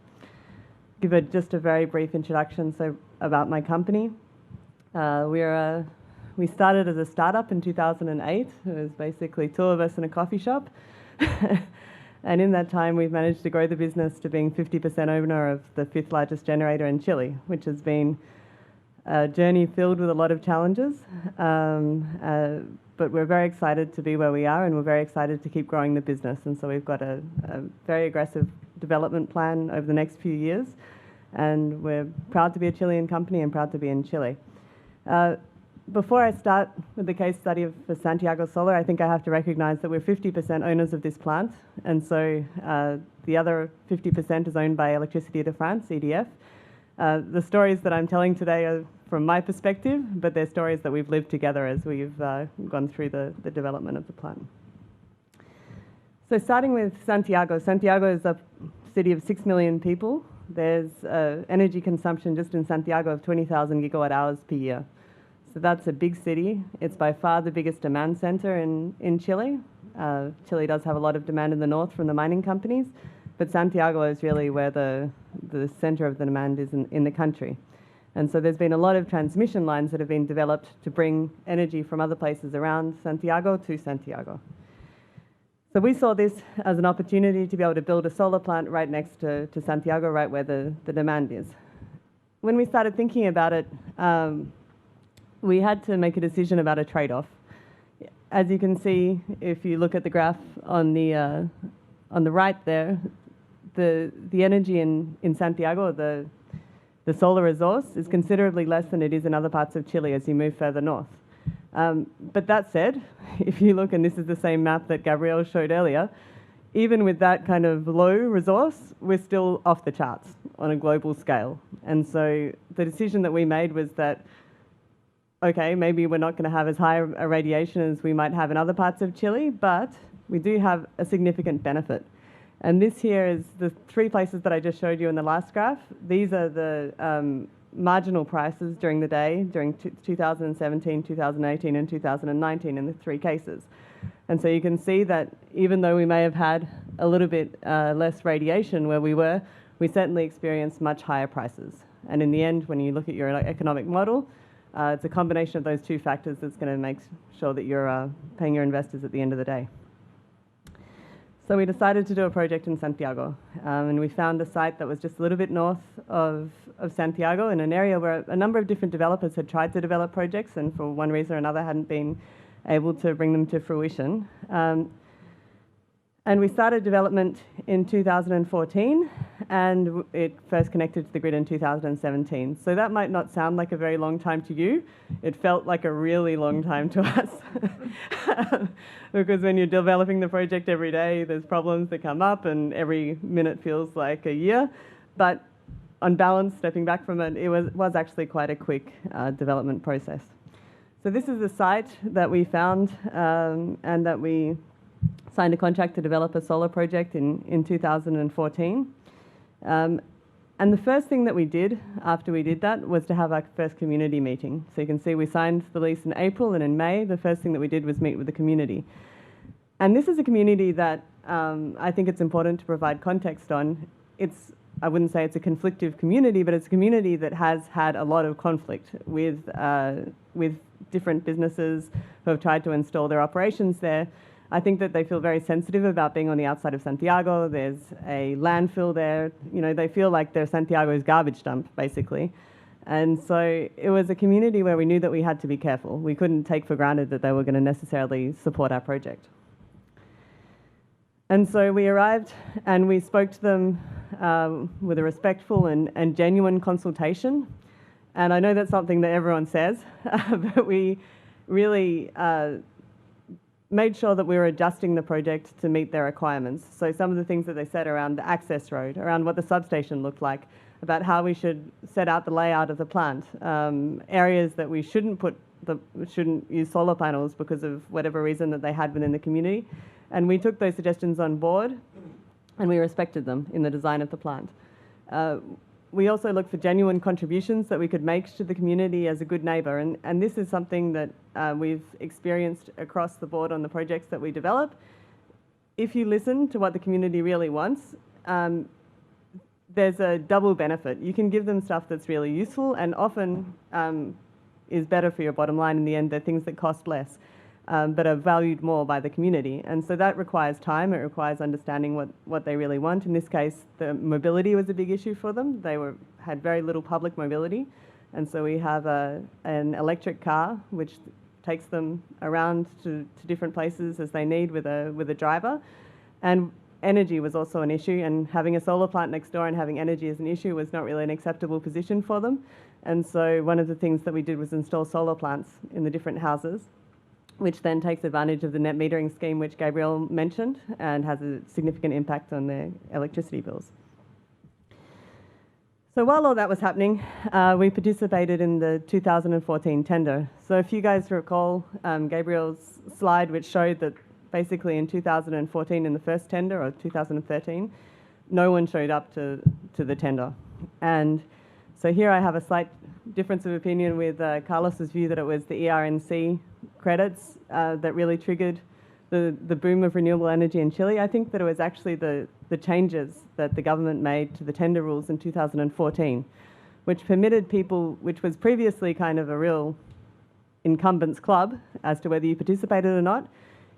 Give just a very brief introduction about my company. We started as a startup in 2008. It was basically two of us in a coffee shop. And in that time, we've managed to grow the business to being 50% owner of the 5th largest generator in Chile, which has been a journey filled with a lot of challenges. But we're very excited to be where we are, and we're very excited to keep growing the business. And so we've got a very aggressive development plan over the next few years. And we're proud to be a Chilean company and proud to be in Chile. Before I start with the case study for Santiago Solar, I think I have to recognize that we're 50% owners of this plant. And so the other 50% is owned by Electricité de France, EDF. The stories that I'm telling today are from my perspective, but they're stories that we've lived together as we've gone through the development of the plant. So starting with Santiago. Santiago is a city of 6 million people. There's energy consumption just in Santiago of 20,000 gigawatt hours per year. So that's a big city. It's by far the biggest demand center in Chile. Chile does have a lot of demand in the north from the mining companies, but Santiago is really where the center of the demand is in the country. And so there's been a lot of transmission lines that have been developed to bring energy from other places around Santiago to Santiago. So we saw this as an opportunity to be able to build a solar plant right next to Santiago, right where the demand is. When we started thinking about it, we had to make a decision about a trade-off. As you can see, if you look at the graph on the right there, the energy in Santiago, the solar resource, is considerably less than it is in other parts of Chile as you move further north. But that said, if you look, and this is the same map that Gabriel showed earlier, even with that kind of low resource, we're still off the charts on a global scale. And so the decision that we made was that, okay, maybe we're not going to have as high a radiation as we might have in other parts of Chile, but we do have a significant benefit. And this here is the 3 places that I just showed you in the last graph. These are the marginal prices during the day, during 2017, 2018, and 2019 in the 3 cases. And so you can see that even though we may have had a little bit less radiation where we were, we certainly experienced much higher prices. And in the end, when you look at your economic model, it's a combination of those 2 factors that's going to make sure that you're paying your investors at the end of the day. So we decided to do a project in Santiago, and we found a site that was just a little bit north of Santiago in an area where a number of different developers had tried to develop projects and for one reason or another hadn't been able to bring them to fruition. And we started development in 2014, and it first connected to the grid in 2017. So that might not sound like a very long time to you. It felt like a really long time to us. Because when you're developing the project every day, there's problems that come up, and every minute feels like a year. But on balance, stepping back from it, it was actually quite a quick development process. So this is the site that we found and that we signed a contract to develop a solar project in 2014. And the first thing that we did after we did that was to have our first community meeting. So you can see we signed the lease in April, and in May, the first thing that we did was meet with the community. And this is a community that I think it's important to provide context on. I wouldn't say it's a conflictive community, but it's a community that has had a lot of conflict with different businesses who have tried to install their operations there. I think that they feel very sensitive about being on the outside of Santiago. There's a landfill there. You know, they feel like they're Santiago's garbage dump, basically. And so it was a community where we knew that we had to be careful. We couldn't take for granted that they were going to necessarily support our project. And so we arrived and we spoke to them with a respectful and genuine consultation. And I know that's something that everyone says, but we really made sure that we were adjusting the project to meet their requirements. So some of the things that they said around the access road, around what the substation looked like, about how we should set out the layout of the plant, areas that we shouldn't use solar panels because of whatever reason that they had within the community. And we took those suggestions on board and we respected them in the design of the plant. We also looked for genuine contributions that we could make to the community as a good neighbour, and this is something that we've experienced across the board on the projects that we develop. If you listen to what the community really wants, there's a double benefit. You can give them stuff that's really useful and often is better for your bottom line in the end. They're things that cost less, but are valued more by the community. And so that requires time. It requires understanding what they really want. In this case, the mobility was a big issue for them. They had very little public mobility. And so we have an electric car, which takes them around to different places as they need with a driver. And energy was also an issue, and having a solar plant next door and having energy as an issue was not really an acceptable position for them. And so one of the things that we did was install solar plants in the different houses, which then takes advantage of the net metering scheme, which Gabriel mentioned, and has a significant impact on their electricity bills. So while all that was happening, we participated in the 2014 tender. So if you guys recall Gabriel's slide, which showed that basically in 2014 in the first tender, or 2013, no one showed up to the tender. And so here I have a slight difference of opinion with Carlos's view that it was the ERNC credits that really triggered the boom of renewable energy in Chile. I think that it was actually the changes that the government made to the tender rules in 2014, which permitted people, which was previously kind of a real incumbents club as to whether you participated or not.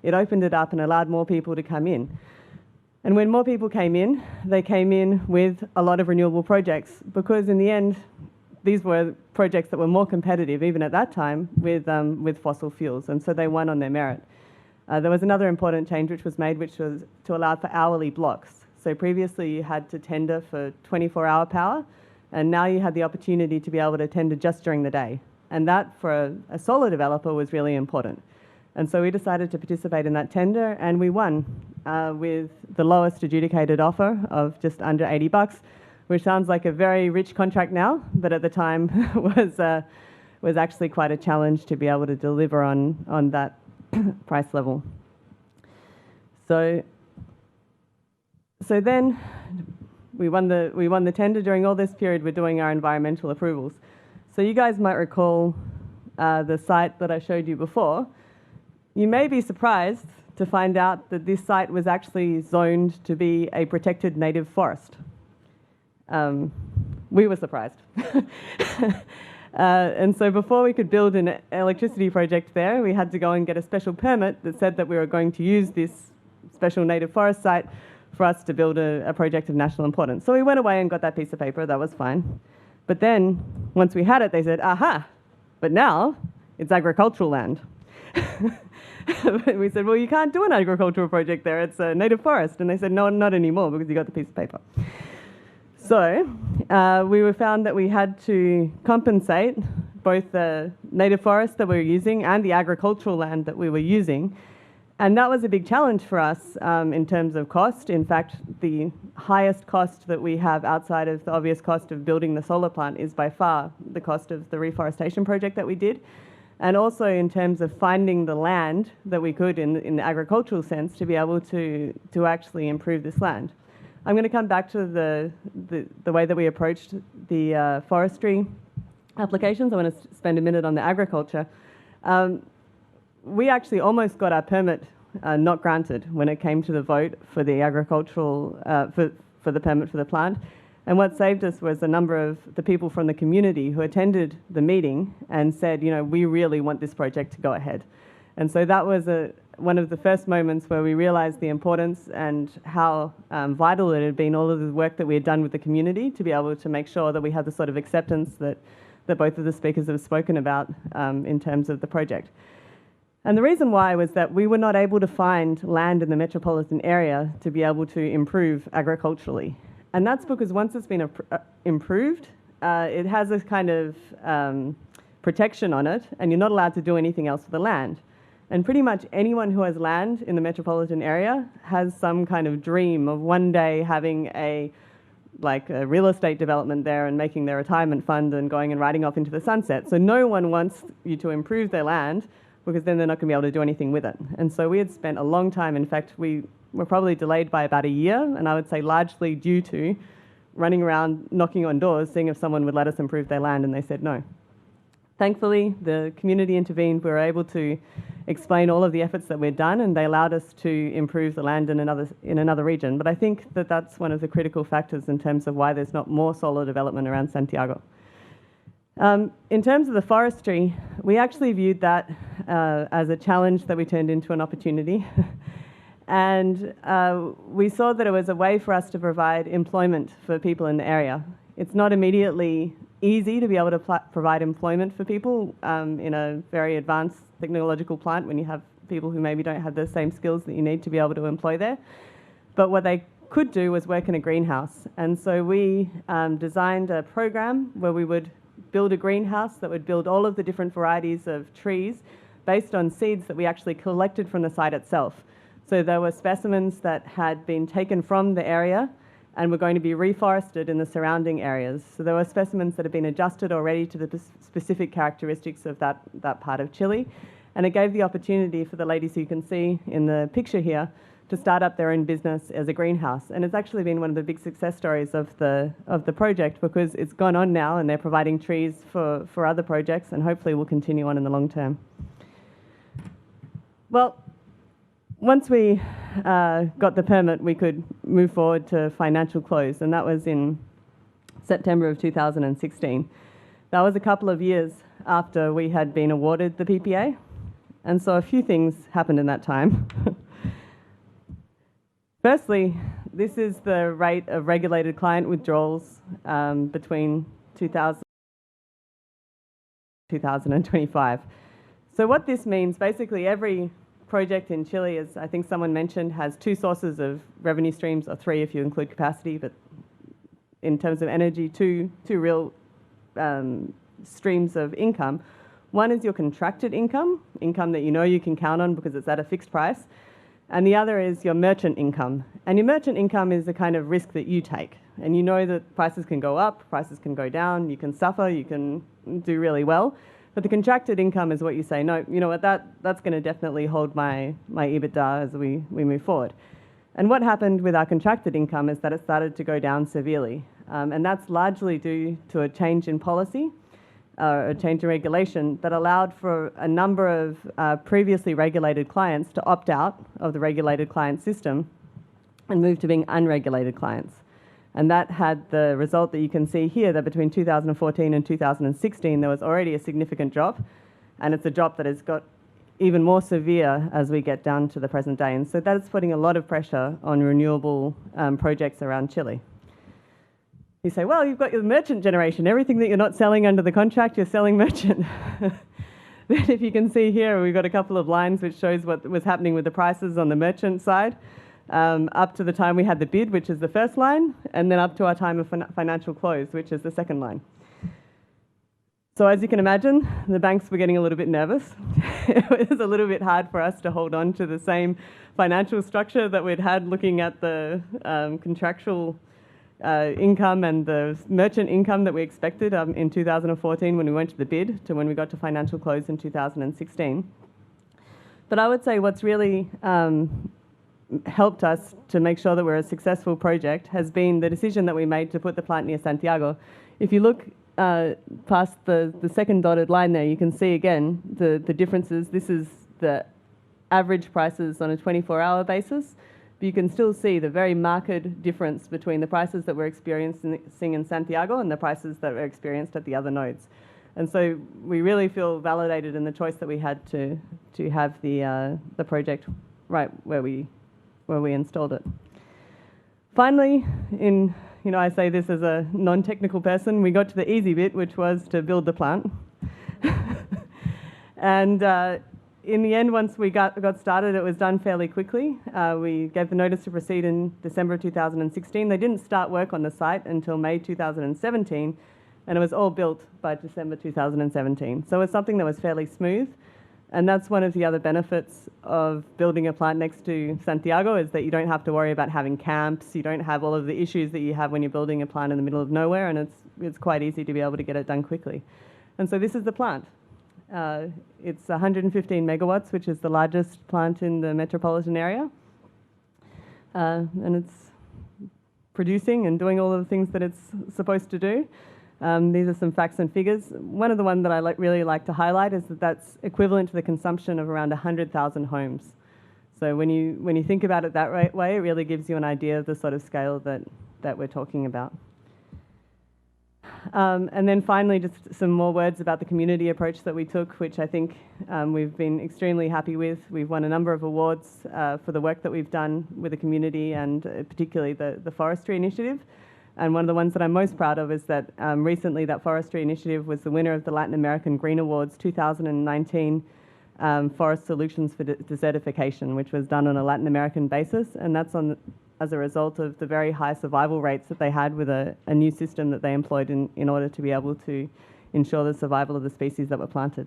It opened it up and allowed more people to come in. And when more people came in, they came in with a lot of renewable projects, because in the end, these were projects that were more competitive, even at that time, with fossil fuels, and so they won on their merit. There was another important change which was made, which was to allow for hourly blocks. So previously you had to tender for 24-hour power, and now you had the opportunity to be able to tender just during the day. And that, for a solar developer, was really important. And so we decided to participate in that tender, and we won with the lowest adjudicated offer of just under $80, which sounds like a very rich contract now, but at the time was actually quite a challenge to be able to deliver on that price level. So then we won the tender. During all this period, we're doing our environmental approvals. So you guys might recall the site that I showed you before. You may be surprised to find out that this site was actually zoned to be a protected native forest. We were surprised. And so before we could build an electricity project there, we had to go and get a special permit that said that we were going to use this special native forest site for us to build a project of national importance. So we went away and got that piece of paper. That was fine. But then, once we had it, they said, aha, but now it's agricultural land. We said, well, you can't do an agricultural project there. It's a native forest. And they said, no, not anymore, because you got the piece of paper. So we were found that we had to compensate both the native forest that we were using and the agricultural land that we were using. And that was a big challenge for us in terms of cost. In fact, the highest cost that we have outside of the obvious cost of building the solar plant is by far the cost of the reforestation project that we did. And also in terms of finding the land that we could in the agricultural sense to be able to actually improve this land. I'm going to come back to the way that we approached the forestry applications. I want to spend a minute on the agriculture. We actually almost got our permit not granted when it came to the vote for the agricultural, for the permit for the plant. And what saved us was a number of the people from the community who attended the meeting and said, you know, we really want this project to go ahead. And so that was one of the first moments where we realized the importance and how vital it had been, all of the work that we had done with the community to be able to make sure that we had the sort of acceptance that both of the speakers have spoken about in terms of the project. And the reason why was that we were not able to find land in the metropolitan area to be able to improve agriculturally. And that's because once it's been improved, it has a kind of protection on it, and you're not allowed to do anything else with the land. And pretty much anyone who has land in the metropolitan area has some kind of dream of one day having a real estate development there and making their retirement fund and going and riding off into the sunset. So no one wants you to improve their land, because then they're not going to be able to do anything with it. And so we had spent a long time. In fact, we were probably delayed by about a year, and I would say largely due to running around knocking on doors, seeing if someone would let us improve their land, and they said no. Thankfully, the community intervened. We were able to explain all of the efforts that we'd done, and they allowed us to improve the land in another region. But I think that that's one of the critical factors in terms of why there's not more solar development around Santiago. In terms of the forestry, we actually viewed that as a challenge that we turned into an opportunity. And we saw that it was a way for us to provide employment for people in the area. It's not immediately easy to be able to provide employment for people in a very advanced technological plant when you have people who maybe don't have the same skills that you need to be able to employ there. But what they could do was work in a greenhouse. And so we designed a program where we would build a greenhouse that would build all of the different varieties of trees based on seeds that we actually collected from the site itself. So there were specimens that had been taken from the area and were going to be reforested in the surrounding areas. So there were specimens that had been adjusted already to the specific characteristics of that part of Chile. And it gave the opportunity for the ladies who you can see in the picture here to start up their own business as a greenhouse. And it's actually been one of the big success stories of the project, because it's gone on now and they're providing trees for other projects, and hopefully will continue on in the long term. Well, once we got the permit, we could move forward to financial close, and that was in September of 2016. That was a couple of years after we had been awarded the PPA, and so a few things happened in that time. Firstly, this is the rate of regulated client withdrawals between 2025. So what this means, basically every project in Chile, as I think someone mentioned, has two sources of revenue streams, or three if you include capacity, but in terms of energy, two real streams of income. One is your contracted income that you know you can count on because it's at a fixed price. And the other is your merchant income. And your merchant income is the kind of risk that you take. And you know that prices can go up, prices can go down, you can suffer, you can do really well. But the contracted income is what you say, no, you know what, that's going to definitely hold my EBITDA as we move forward. And what happened with our contracted income is that it started to go down severely. And that's largely due to a change in policy, a change in regulation that allowed for a number of previously regulated clients to opt out of the regulated client system and move to being unregulated clients. And that had the result that you can see here, that between 2014 and 2016, there was already a significant drop. And it's a drop that has got even more severe as we get down to the present day. And so that's putting a lot of pressure on renewable projects around Chile. You say, well, you've got your merchant generation. Everything that you're not selling under the contract, you're selling merchant. But if you can see here, we've got a couple of lines which shows what was happening with the prices on the merchant side, up to the time we had the bid, which is the first line, and then up to our time of financial close, which is the second line. So as you can imagine, the banks were getting a little bit nervous. It was a little bit hard for us to hold on to the same financial structure that we'd had looking at the contractual income and the merchant income that we expected in 2014 when we went to the bid to when we got to financial close in 2016. But I would say what's really helped us to make sure that we're a successful project has been the decision that we made to put the plant near Santiago. If you look past the second dotted line there, you can see again the differences. This is the average prices on a 24-hour basis. But you can still see the very marked difference between the prices that we're experiencing in Santiago and the prices that were experienced at the other nodes. And so we really feel validated in the choice that we had to have the project right where we installed it. Finally, I say this as a non-technical person, we got to the easy bit, which was to build the plant. And in the end, once we got started, it was done fairly quickly. We gave the notice to proceed in December 2016. They didn't start work on the site until May 2017, and it was all built by December 2017. So it's something that was fairly smooth. And that's one of the other benefits of building a plant next to Santiago, is that you don't have to worry about having camps. You don't have all of the issues that you have when you're building a plant in the middle of nowhere, and it's quite easy to be able to get it done quickly. And so this is the plant. It's 115 megawatts, which is the largest plant in the metropolitan area. And it's producing and doing all of the things that it's supposed to do. These are some facts and figures. One of the ones that I really like to highlight is that that's equivalent to the consumption of around 100,000 homes. So when you think about it that way, it really gives you an idea of the sort of scale that we're talking about. And then finally, just some more words about the community approach that we took, which I think we've been extremely happy with. We've won a number of awards for the work that we've done with the community, and particularly the forestry initiative. And one of the ones that I'm most proud of is that recently that forestry initiative was the winner of the Latin American Green Awards 2019 Forest Solutions for Desertification, which was done on a Latin American basis. And that's as a result of the very high survival rates that they had with a new system that they employed in order to be able to ensure the survival of the species that were planted.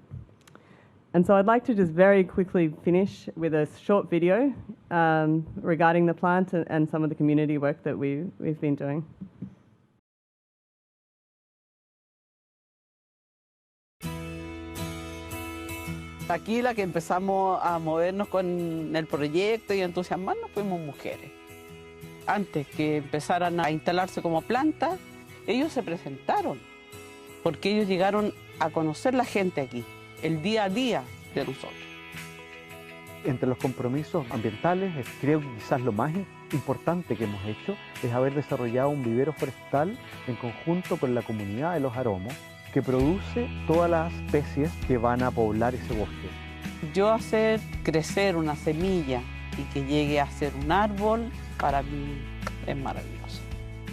And so I'd like to just very quickly finish with a short video regarding the plant and some of the community work that we've been doing. Aquí la que empezamos a movernos con el proyecto y entusiasmarnos fuimos mujeres. Antes que empezaran a instalarse como planta, ellos se presentaron, porque ellos llegaron a conocer la gente aquí, el día a día de nosotros. Entre los compromisos ambientales, creo que quizás lo más importante que hemos hecho es haber desarrollado un vivero forestal en conjunto con la comunidad de los Aromos, que produce todas las especies que van a poblar ese bosque. Yo hacer crecer una semilla y que llegue a ser un árbol, para mí es maravilloso.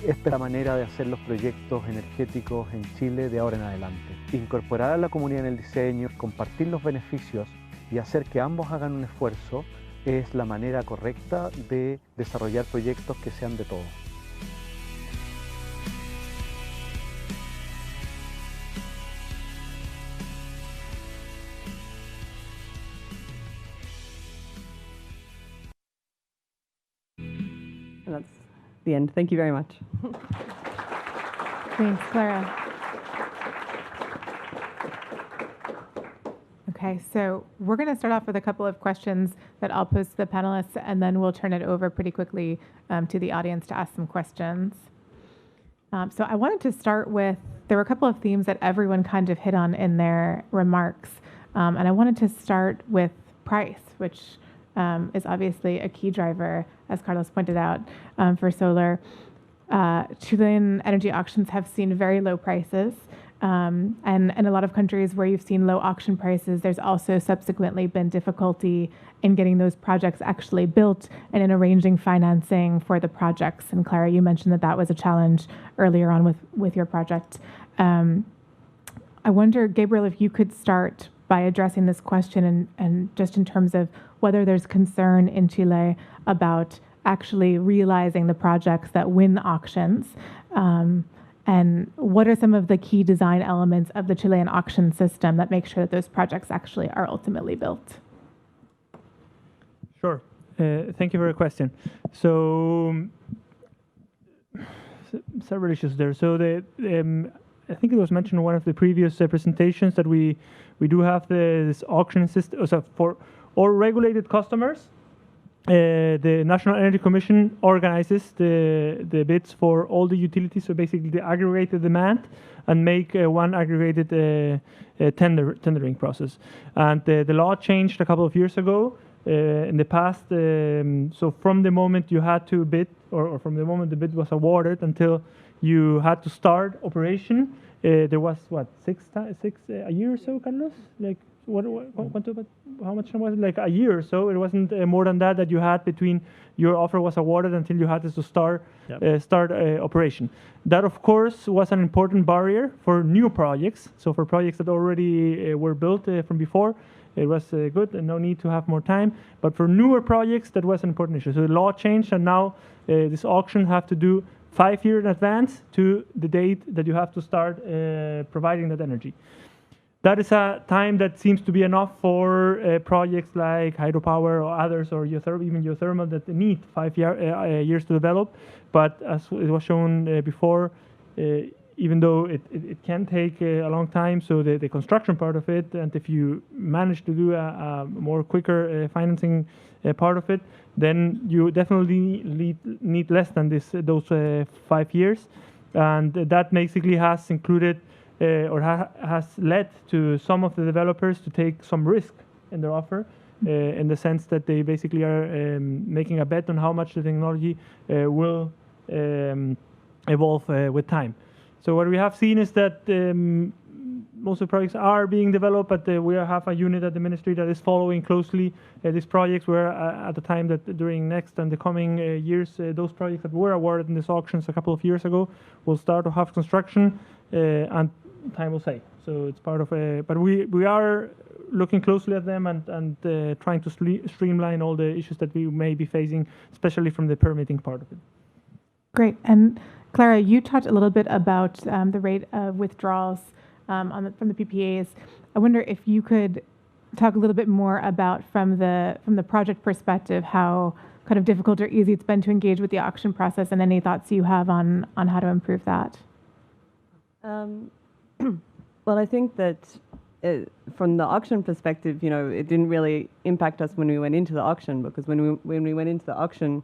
Esta es la manera de hacer los proyectos energéticos en Chile de ahora en adelante. Incorporar a la comunidad en el diseño, compartir los beneficios y hacer que ambos hagan un esfuerzo es la manera correcta de desarrollar proyectos que sean de todos. And that's the end. Thank you very much. Thanks, Clara. Okay, so we're going to start off with a couple of questions that I'll pose to the panelists, and then we'll turn it over pretty quickly to the audience to ask some questions. So I wanted to start with, there were a couple of themes that everyone kind of hit on in their remarks, and I wanted to start with price, which is obviously a key driver, as Carlos pointed out, for solar. Chilean energy auctions have seen very low prices. And in a lot of countries where you've seen low auction prices, there's also subsequently been difficulty in getting those projects actually built and in arranging financing for the projects. And Clara, you mentioned that that was a challenge earlier on with your project. I wonder, Gabriel, if you could start by addressing this question and just in terms of whether there's concern in Chile about actually realizing the projects that win auctions. And what are some of the key design elements of the Chilean auction system that make sure that those projects actually are ultimately built? Sure. Thank you for your question. So, several issues there. So, I think it was mentioned in one of the previous presentations that we do have this auction system. So for all regulated customers, the National Energy Commission organizes the bids for all the utilities, so basically the aggregated demand, and make one aggregated tendering process. And the law changed a couple of years ago. In the past, so from the moment you had to bid, or from the moment the bid was awarded until you had to start operation, there was what, a year or so, Carlos? Like how much was it? Like a year or so. It wasn't more than that you had between your offer was awarded until you had to start operation. That, of course, was an important barrier for new projects. So for projects that already were built from before, it was good and no need to have more time. But for newer projects, that was an important issue. So the law changed, and now this auction have to do 5 years in advance to the date that you have to start providing that energy. That is a time that seems to be enough for projects like hydropower or others, or even geothermal, that need 5 years to develop. But as it was shown before, even though it can take a long time, so the construction part of it, and if you manage to do a more quicker financing part of it, then you definitely need less than those 5 years. And that basically has included has led to some of the developers to take some risk in their offer, in the sense that they basically are making a bet on how much the technology will evolve with time. So what we have seen is that most of the projects are being developed, but we have a unit at the ministry that is following closely these projects, where at the time that during next and the coming years, those projects that were awarded in these auctions a couple of years ago will start to have construction, and time will say. So it's part of but we are looking closely at them and trying to streamline all the issues that we may be facing, especially from the permitting part of it. Great. And Clara, you talked a little bit about the rate of withdrawals from the PPAs. I wonder if you could talk a little bit more about from the project perspective how kind of difficult or easy it's been to engage with the auction process, and any thoughts you have on how to improve that? Well, I think that from the auction perspective, you know, it didn't really impact us when we went into the auction, because when we went into the auction,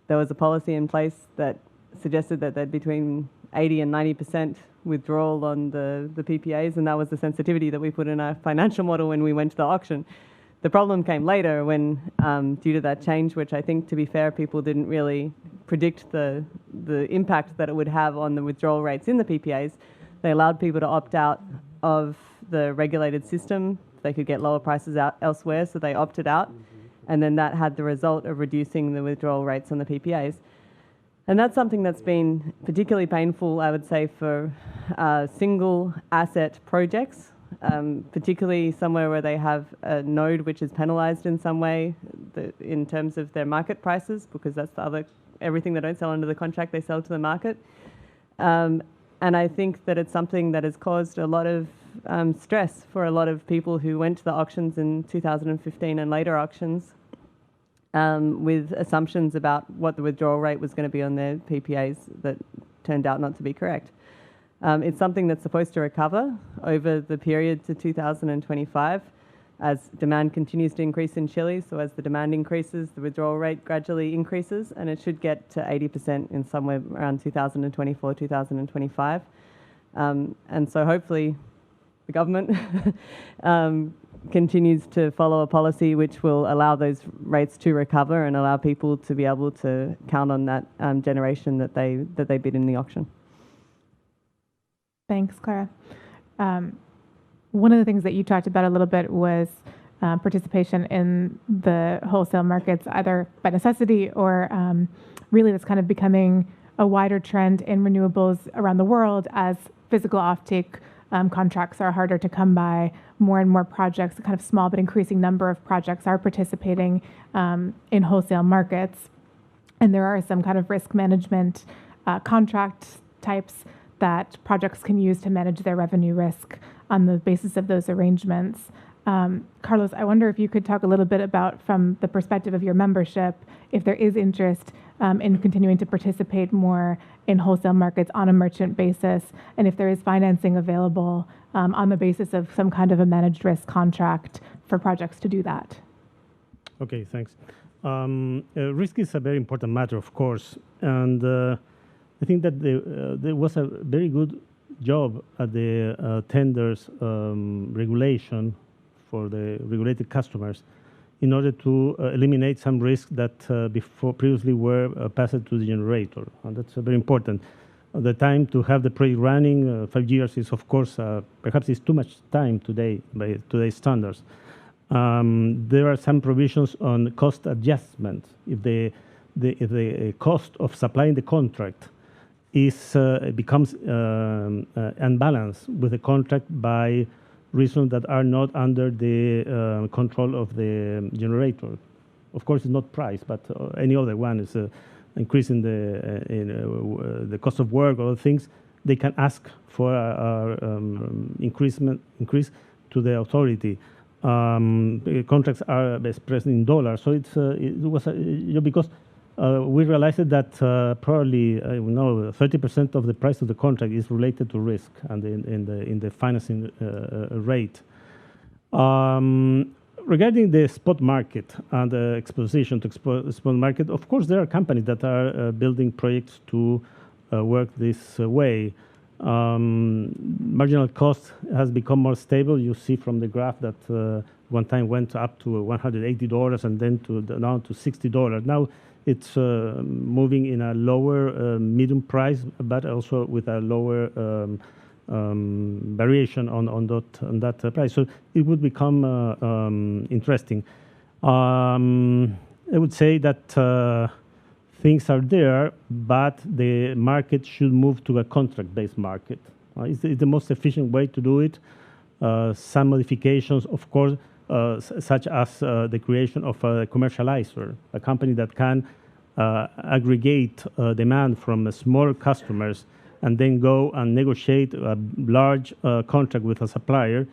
there was a policy in place that suggested that there'd between 80 and 90% withdrawal on the PPAs, and that was the sensitivity that we put in our financial model when we went to the auction. The problem came later when, due to that change, which I think, to be fair, people didn't really predict the impact that it would have on the withdrawal rates in the PPAs. They allowed people to opt out of the regulated system. They could get lower prices out elsewhere, so they opted out. And then that had the result of reducing the withdrawal rates on the PPAs. And that's something that's been particularly painful, I would say, for single asset projects, particularly somewhere where they have a node which is penalized in some way in terms of their market prices, because that's everything they don't sell under the contract, they sell to the market. And I think that it's something that has caused a lot of stress for a lot of people who went to the auctions in 2015 and later auctions with assumptions about what the withdrawal rate was going to be on their PPAs that turned out not to be correct. It's something that's supposed to recover over the period to 2025 as demand continues to increase in Chile. So as the demand increases, the withdrawal rate gradually increases, and it should get to 80% in somewhere around 2024, 2025. And so hopefully the government continues to follow a policy which will allow those rates to recover and allow people to be able to count on that generation that they bid in the auction. Thanks, Clara. One of the things that you talked about a little bit was participation in the wholesale markets, either by necessity or really that's kind of becoming a wider trend in renewables around the world as physical offtake contracts are harder to come by. More and more projects, a kind of small but increasing number of projects, are participating in wholesale markets. And there are some kind of risk management contract types that projects can use to manage their revenue risk on the basis of those arrangements. Carlos, I wonder if you could talk a little bit about, from the perspective of your membership, if there is interest in continuing to participate more in wholesale markets on a merchant basis, and if there is financing available on the basis of some kind of a managed risk contract for projects to do that. Okay, thanks. Risk is a very important matter, of course, and I think that there was a very good job at the tenders regulation for the regulated customers in order to eliminate some risks that previously were passed to the generator. And that's very important. The time to have the project running, 5 years, is of course, perhaps it's too much time today by today's standards. There are some provisions on cost adjustment. If the cost of supplying the contract becomes unbalanced with the contract by reasons that are not under the control of the generator. Of course, it's not price, but any other one is increasing the cost of work or other things. They can ask for increase to the authority. Contracts are expressed in dollars, so it was because we realized that probably 30% of the price of the contract is related to risk and in the financing rate. Regarding the spot market and the exposition to spot market, of course there are companies that are building projects to work this way. Marginal cost has become more stable. You see from the graph that one time went up to $180 and then down to $60. Now it's moving in a lower medium price, but also with a lower variation on that price. So it would become interesting. I would say that things are there, but the market should move to a contract-based market. It's the most efficient way to do it. Some modifications, of course, such as the creation of a commercializer, a company that can aggregate demand from small customers and then go and negotiate a large contract with a supplier,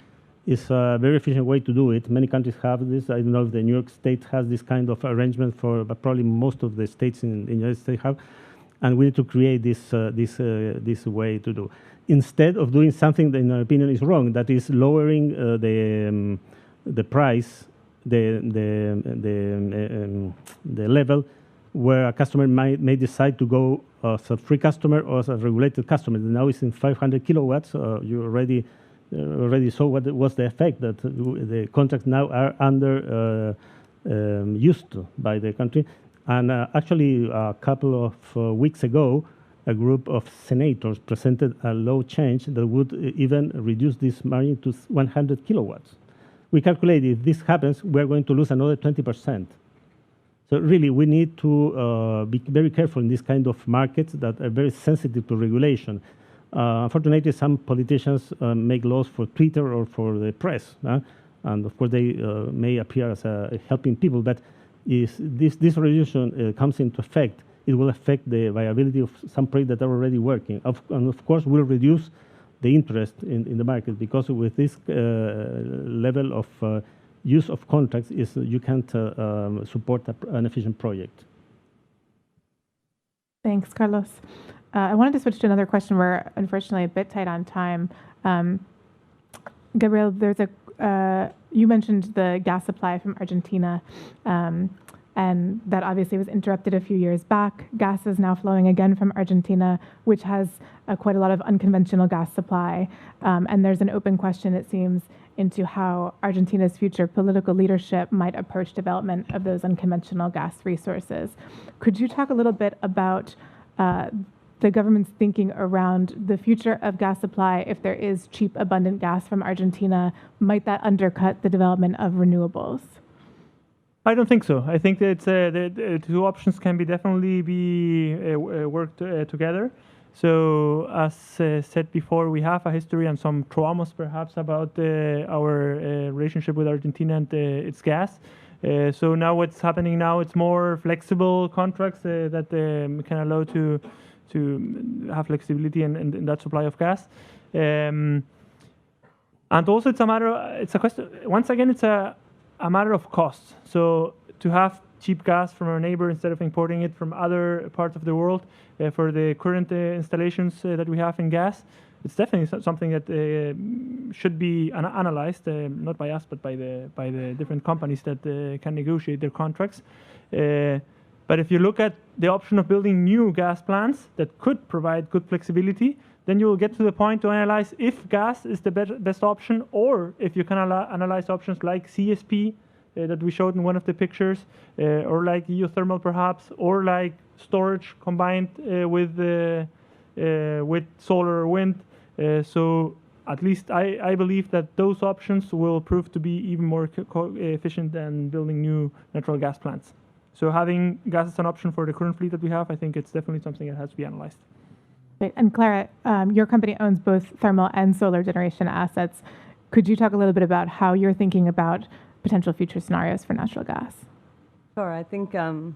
It's a very efficient way to do it. Many countries have this. I don't know if the New York State has this kind of arrangement for, but probably most of the states in the United States have. And we need to create this way to do. Instead of doing something that, in our opinion, is wrong, that is lowering the price, the level where a customer may decide to go as a free customer or as a regulated customer. Now it's in 500 kilowatts. You already saw what was the effect that the contracts now are under used by the country. And actually, a couple of weeks ago, a group of senators presented a law change that would even reduce this margin to 100 kilowatts. We calculate if this happens, we're going to lose another 20%. So really, we need to be very careful in this kind of markets that are very sensitive to regulation. Unfortunately, some politicians make laws for Twitter or for the press. And of course, they may appear as helping people, but if this resolution comes into effect, it will affect the viability of some projects that are already working. And of course, will reduce the interest in the market, because with this level of use of contracts, you can't support an efficient project. Thanks, Carlos. I wanted to switch to another question. We're unfortunately a bit tight on time. Gabriel, you mentioned the gas supply from Argentina, and that obviously was interrupted a few years back. Gas is now flowing again from Argentina, which has quite a lot of unconventional gas supply. And there's an open question, it seems, into how Argentina's future political leadership might approach development of those unconventional gas resources. Could you talk a little bit about the government's thinking around the future of gas supply? If there is cheap, abundant gas from Argentina, might that undercut the development of renewables? I don't think so. I think that the two options can definitely be worked together. So as said before, we have a history and some traumas perhaps about our relationship with Argentina and its gas. So now what's happening now, it's more flexible contracts that can allow to have flexibility in that supply of gas. And also it's a question, once again, it's a matter of cost. So to have cheap gas from our neighbor instead of importing it from other parts of the world for the current installations that we have in gas, it's definitely something that should be analyzed, not by us, but by the different companies that can negotiate their contracts. But if you look at the option of building new gas plants that could provide good flexibility, then you will get to the point to analyze if gas is the best option, or if you can analyze options like CSP that we showed in one of the pictures, or like geothermal perhaps, or like storage combined with solar or wind. So at least I believe that those options will prove to be even more efficient than building new natural gas plants. So having gas as an option for the current fleet that we have, I think it's definitely something that has to be analyzed. Great. And Clara, your company owns both thermal and solar generation assets. Could you talk a little bit about how you're thinking about potential future scenarios for natural gas? Sure. I think not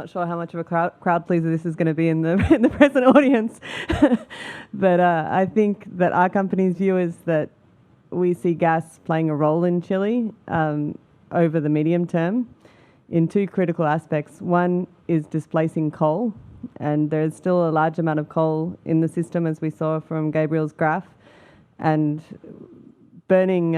sure how much of a crowd pleaser this is going to be in the present audience, but I think that our company's view is that we see gas playing a role in Chile over the medium term in two critical aspects. One is displacing coal, and there's still a large amount of coal in the system, as we saw from Gabriel's graph, and burning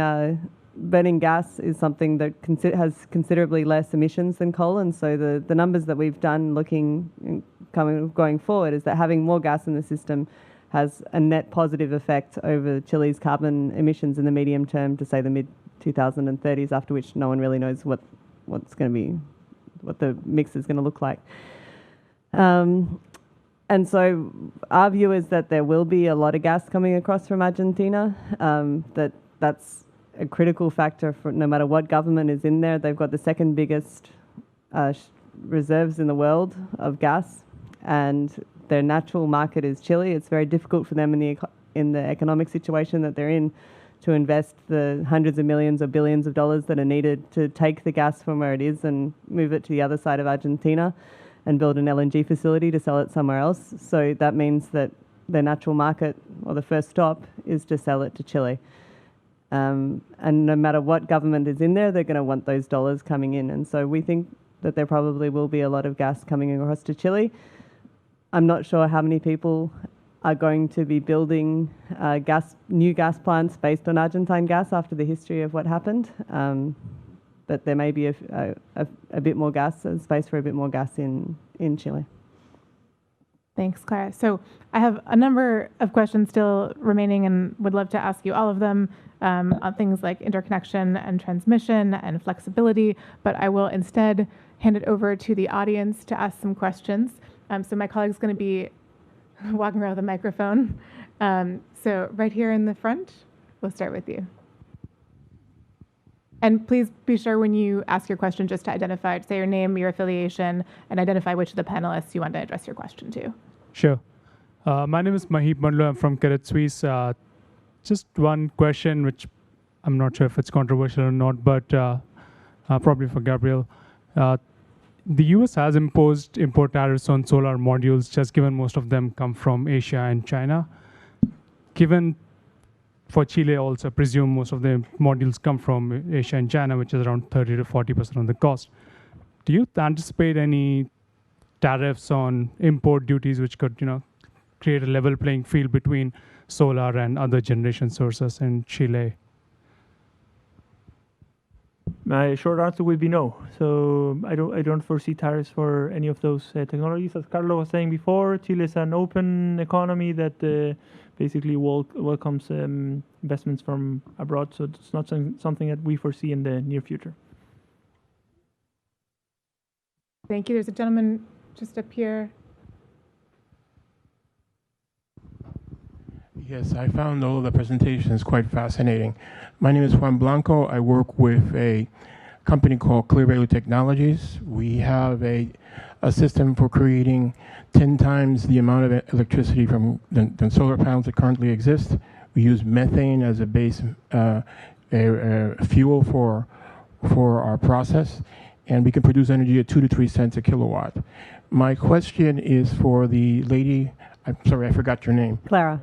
gas is something that has considerably less emissions than coal. And so the numbers that we've done going forward is that having more gas in the system has a net positive effect over Chile's carbon emissions in the medium term to, say, the mid-2030s, after which no one really knows what the mix is going to look like. And so our view is that there will be a lot of gas coming across from Argentina, that's a critical factor for no matter what government is in there. They've got the second biggest reserves in the world of gas, and their natural market is Chile. It's very difficult for them in the economic situation that they're in to invest the hundreds of millions or billions of dollars that are needed to take the gas from where it is and move it to the other side of Argentina and build an LNG facility to sell it somewhere else. So that means that their natural market, or the first stop, is to sell it to Chile. And no matter what government is in there, they're going to want those dollars coming in. And so we think that there probably will be a lot of gas coming across to Chile. I'm not sure how many people are going to be building new gas plants based on Argentine gas after the history of what happened. But there may be a bit more gas, space for a bit more gas in Chile. Thanks, Clara. So I have a number of questions still remaining and would love to ask you all of them on things like interconnection and transmission and flexibility, but I will instead hand it over to the audience to ask some questions. So my colleague's going to be walking around with a microphone. So right here in the front, we'll start with you. And please be sure when you ask your question just to identify, say your name, your affiliation, and identify which of the panelists you want to address your question to. Sure. My name is Mahib Mandlu. I'm from Credit Suisse. Just one question, which I'm not sure if it's controversial or not, but probably for Gabriel. The US has imposed import tariffs on solar modules, just given most of them come from Asia and China. Given for Chile also, I presume most of the modules come from Asia and China, which is around 30 to 40% of the cost. Do you anticipate any tariffs on import duties which could, create a level playing field between solar and other generation sources in Chile? My short answer would be no. So I don't foresee tariffs for any of those technologies. As Carlos was saying before, Chile is an open economy that basically welcomes investments from abroad. So it's not something that we foresee in the near future. Thank you. There's a gentleman just up here. Yes, I found all of the presentations quite fascinating. My name is Juan Blanco. I work with a company called Clear Value Technologies. We have a system for creating 10 times the amount of electricity from the solar panels that currently exist. We use methane as a base fuel for our process, and we can produce energy at 2 to 3 cents a kilowatt. My question is for the lady. I'm sorry, I forgot your name. Clara.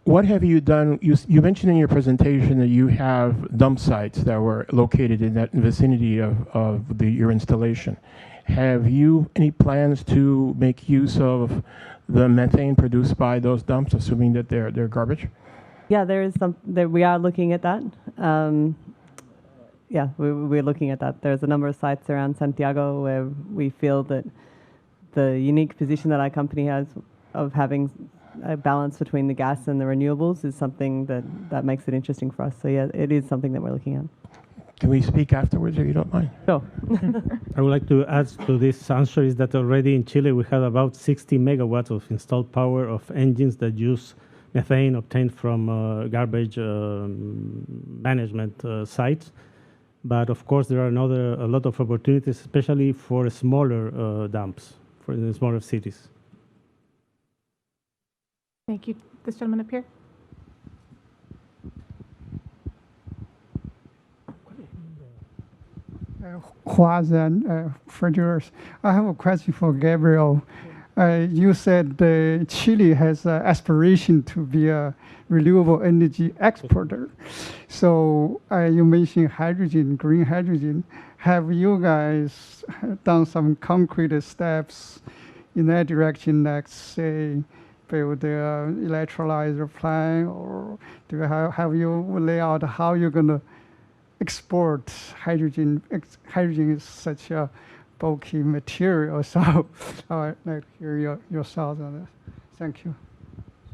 What have you done? You mentioned in your presentation that you have dump sites that were located in that vicinity of your installation. Have you any plans to make use of the methane produced by those dumps, assuming that they're garbage? Yeah, we are looking at that. Yeah, we're looking at that. There's a number of sites around Santiago where we feel that the unique position that our company has of having a balance between the gas and the renewables is something that makes it interesting for us. So yeah, it is something that we're looking at. Can we speak afterwards, if you don't mind? Sure. I would like to add to this answer is that already in Chile we have about 60 megawatts of installed power of engines that use methane obtained from garbage management sites. But of course there are a lot of opportunities, especially for smaller dumps, for the smaller cities. Thank you. This gentleman up here. Juan and Frederick. I have a question for Gabriel. You said Chile has an aspiration to be a renewable energy exporter. So you mentioned hydrogen, green hydrogen. Have you guys done some concrete steps in that direction, like say build the electrolyzer plant, or do you have you lay out how you're going to export hydrogen? Hydrogen is such a bulky material, so I'd like to hear your thoughts on this. Thank you.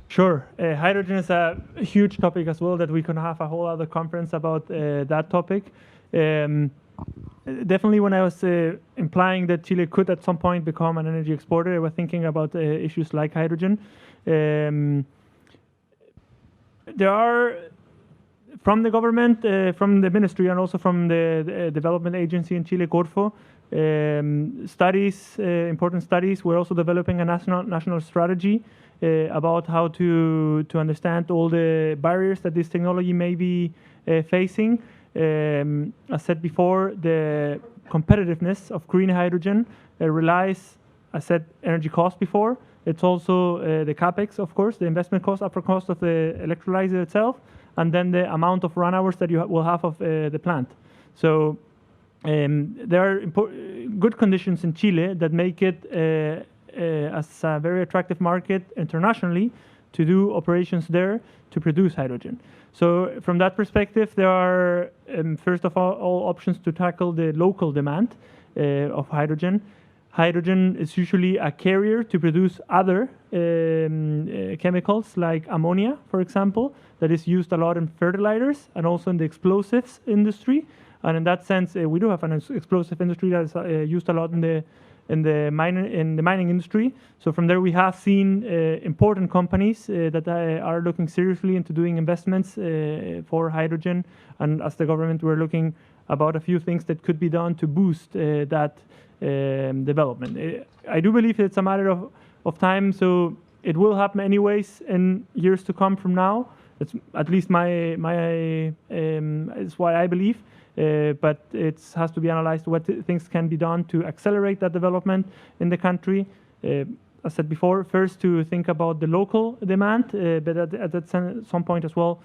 Sure. Hydrogen is a huge topic as well that we can have a whole other conference about that topic. Definitely when I was implying that Chile could at some point become an energy exporter, I was thinking about issues like hydrogen. There are, from the government, from the ministry, and also from the development agency in Chile, Corfo, studies, important studies. We're also developing a national strategy about how to understand all the barriers that this technology may be facing. As said before, the competitiveness of green hydrogen relies I said energy cost before. It's also the capex, of course, the investment cost, upfront cost of the electrolyzer itself, and then the amount of run hours that you will have of the plant. So there are good conditions in Chile that make it as a very attractive market internationally to do operations there to produce hydrogen. So from that perspective, there are, first of all options to tackle the local demand of hydrogen. Hydrogen is usually a carrier to produce other chemicals like ammonia, for example, that is used a lot in fertilizers and also in the explosives industry. And in that sense, we do have an explosive industry that is used a lot in the mining industry. So from there, we have seen important companies that are looking seriously into doing investments for hydrogen. And as the government, we're looking about a few things that could be done to boost that development. I do believe it's a matter of time, so it will happen anyways in years to come from now. It's at least it's what I believe. But it has to be analyzed what things can be done to accelerate that development in the country. As I said before, first to think about the local demand, but at some point as well,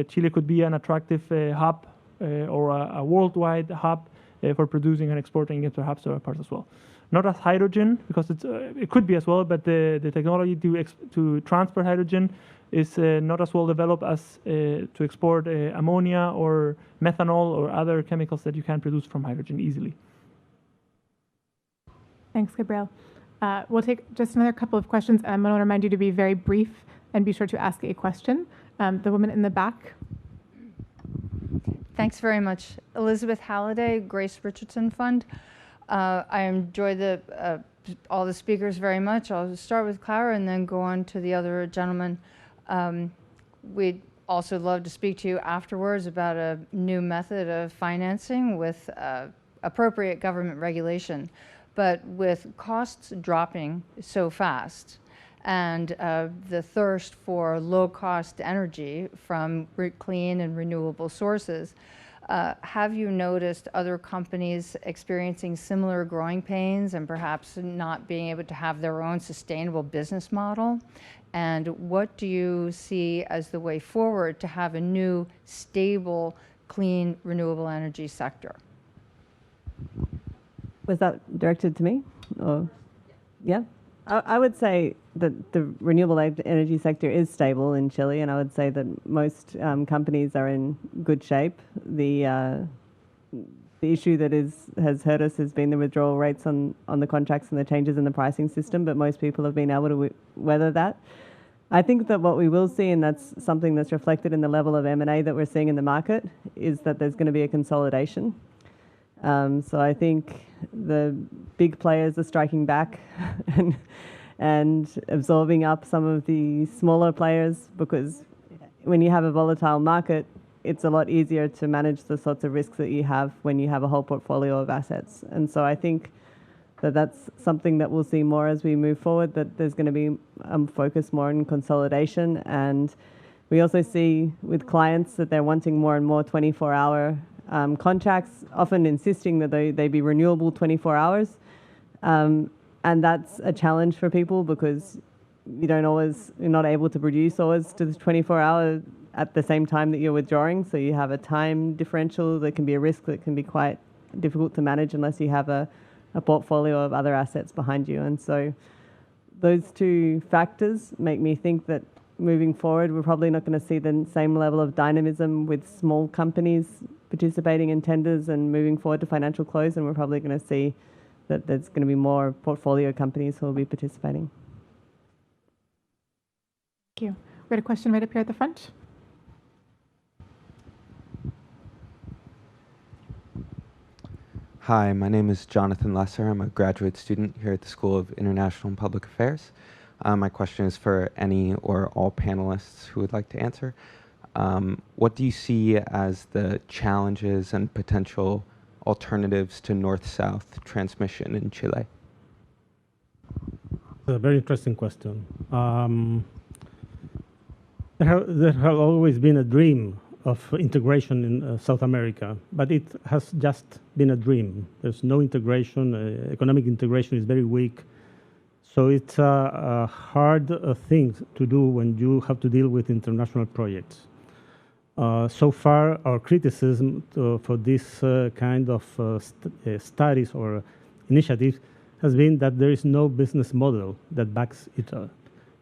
Chile could be an attractive hub or a worldwide hub for producing and exporting it perhaps to other parts as well. Not as hydrogen, because it could be as well, but the technology to transport hydrogen is not as well developed as to export ammonia or methanol or other chemicals that you can produce from hydrogen easily. Thanks, Gabriel. We'll take just another couple of questions. I'm going to remind you to be very brief and be sure to ask a question. The woman in the back. Thanks very much. Elizabeth Halliday, Grace Richardson Fund. I enjoy all the speakers very much. I'll start with Clara and then go on to the other gentleman. We'd also love to speak to you afterwards about a new method of financing with appropriate government regulation. But with costs dropping so fast and the thirst for low-cost energy from clean and renewable sources, have you noticed other companies experiencing similar growing pains and perhaps not being able to have their own sustainable business model? And what do you see as the way forward to have a new, stable, clean, renewable energy sector? Was that directed to me? Or, yeah? I would say that the renewable energy sector is stable in Chile, and I would say that most companies are in good shape. The issue that has hurt us has been the withdrawal rates on the contracts and the changes in the pricing system, but most people have been able to weather that. I think that what we will see, and that's something that's reflected in the level of M&A that we're seeing in the market, is that there's going to be a consolidation. So I think the big players are striking back and absorbing up some of the smaller players, because when you have a volatile market, it's a lot easier to manage the sorts of risks that you have when you have a whole portfolio of assets. And so I think that that's something that we'll see more as we move forward, that there's going to be focus more on consolidation. And we also see with clients that they're wanting more and more 24-hour contracts, often insisting that they be renewable 24 hours. And that's a challenge for people because you're not able to produce always to the 24 hours at the same time that you're withdrawing. So you have a time differential that can be a risk that can be quite difficult to manage unless you have a portfolio of other assets behind you. And so those two factors make me think that moving forward, we're probably not going to see the same level of dynamism with small companies participating in tenders and moving forward to financial close, and we're probably going to see that there's going to be more portfolio companies who will be participating. Thank you. We had a question right up here at the front. Hi, my name is Jonathan Lesser. I'm a graduate student here at the School of International and Public Affairs. My question is for any or all panelists who would like to answer. What do you see as the challenges and potential alternatives to north-south transmission in Chile? A very interesting question. There have always been a dream of integration in South America, but it has just been a dream. There's no integration. Economic integration is very weak. So it's a hard thing to do when you have to deal with international projects. So far, our criticism for this kind of studies or initiatives has been that there is no business model that backs it up.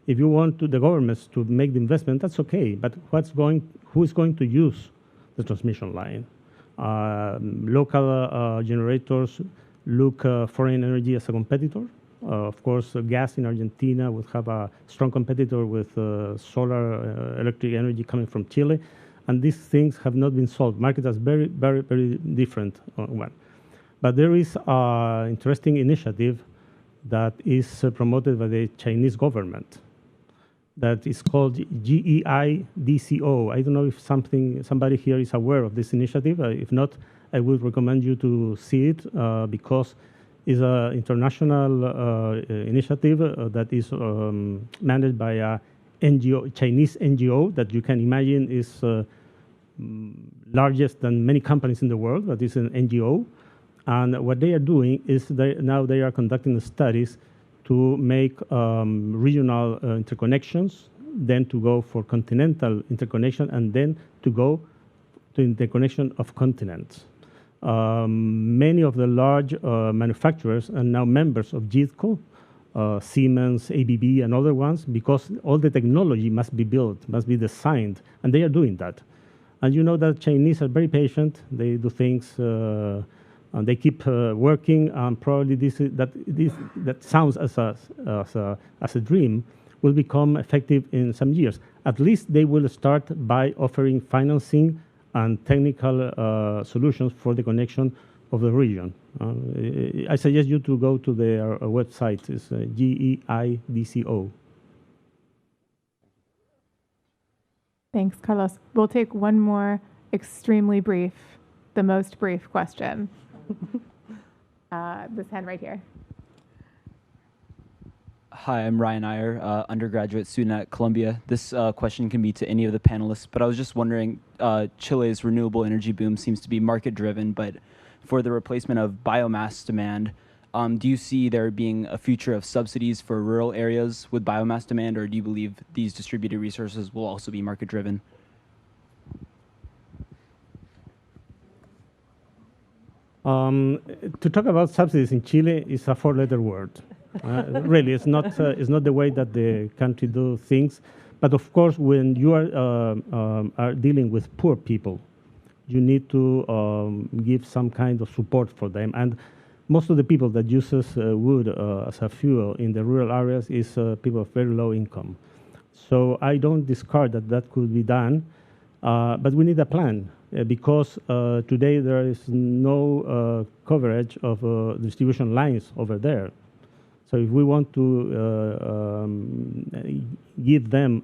If you want the governments to make the investment, that's okay, but who is going to use the transmission line? Local generators look foreign energy as a competitor. Of course, gas in Argentina would have a strong competitor with solar electric energy coming from Chile. And these things have not been solved. Markets are very, very, very different one. But there is an interesting initiative that is promoted by the Chinese government that is called GEIDCO. I don't know if somebody here is aware of this initiative. If not, I would recommend you to see it because it's an international initiative that is managed by a NGO, Chinese NGO that you can imagine is largest than many companies in the world, but it's an NGO. And what they are doing is now they are conducting studies to make regional interconnections, then to go for continental interconnection, and then to go to interconnection of continents. Many of the large manufacturers are now members of GEIDCO, Siemens, ABB, and other ones, because all the technology must be built, must be designed, and they are doing that. And you know that Chinese are very patient. They do things, and they keep working. And probably that sounds as a dream will become effective in some years. At least they will start by offering financing and technical solutions for the connection of the region. I suggest you to go to their website. It's GEIDCO. Thanks, Carlos. We'll take one more extremely brief, the most brief question. This hand right here. Hi, I'm Ryan Iyer, undergraduate student at Columbia. This question can be to any of the panelists, but I was just wondering, Chile's renewable energy boom seems to be market-driven, but for the replacement of biomass demand, do you see there being a future of subsidies for rural areas with biomass demand, or do you believe these distributed resources will also be market-driven? To talk about subsidies in Chile is a four-letter word. Really, it's not the way that the country do things. But of course, when you are dealing with poor people, you need to give some kind of support for them. And most of the people that uses wood as a fuel in the rural areas is people of very low income. So I don't discard that could be done, but we need a plan because today there is no coverage of distribution lines over there. So if we want to give them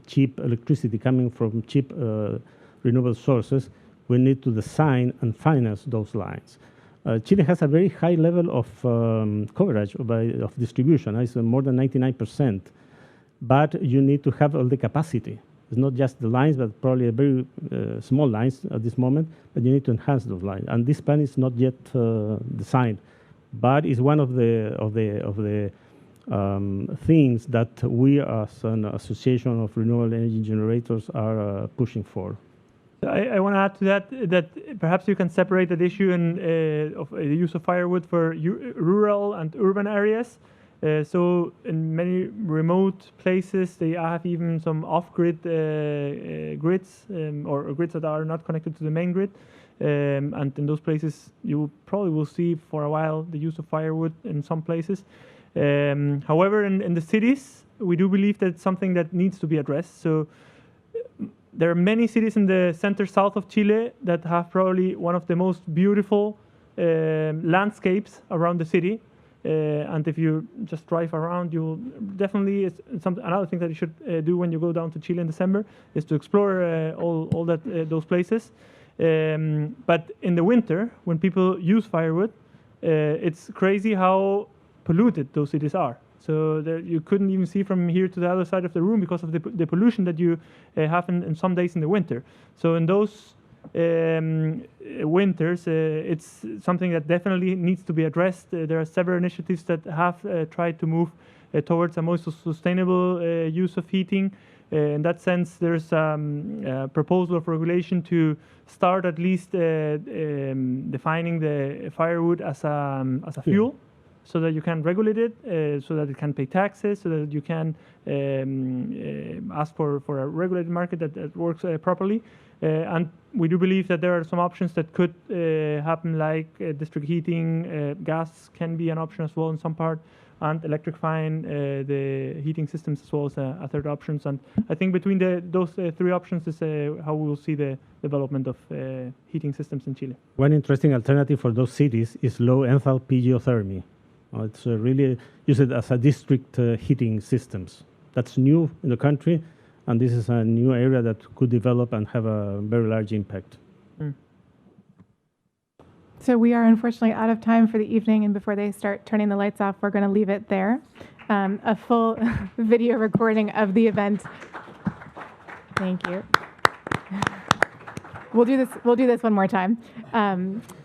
cheap electricity coming from cheap renewable sources, we need to design and finance those lines. Chile has a very high level of coverage of distribution. It's more than 99%. But you need to have all the capacity. It's not just the lines, but probably a very small lines at this moment. But you need to enhance those lines. And this plan is not yet designed, but it's one of the things that we, as an association of renewable energy generators, are pushing for. I want to add to that perhaps you can separate that issue of the use of firewood for rural and urban areas. So in many remote places, they have even some off-grid grids or grids that are not connected to the main grid. And in those places, you probably will see for a while the use of firewood in some places. However, in the cities, we do believe that it's something that needs to be addressed. So there are many cities in the center-south of Chile that have probably one of the most beautiful landscapes around the city. And if you just drive around, you'll definitely, another thing that you should do when you go down to Chile in December is to explore all those places. But in the winter, when people use firewood, it's crazy how polluted those cities are. So you couldn't even see from here to the other side of the room because of the pollution that you have in some days in the winter. So in those winters, it's something that definitely needs to be addressed. There are several initiatives that have tried to move towards a more sustainable use of heating. In that sense, there's a proposal of regulation to start at least defining the firewood as a fuel, so that you can regulate it, so that it can pay taxes, so that you can ask for a regulated market that works properly. And we do believe that there are some options that could happen, like district heating. Gas can be an option as well in some part, and electrifying the heating systems as well as a third options. And I think between those three options is how we will see the development of heating systems in Chile. One interesting alternative for those cities is low enthalpy geothermy. It's really used as a district heating systems. That's new in the country, and this is a new area that could develop and have a very large impact. So we are unfortunately out of time for the evening, and before they start turning the lights off, we're going to leave it there. A full video recording of the event. Thank you. We'll do this one more time.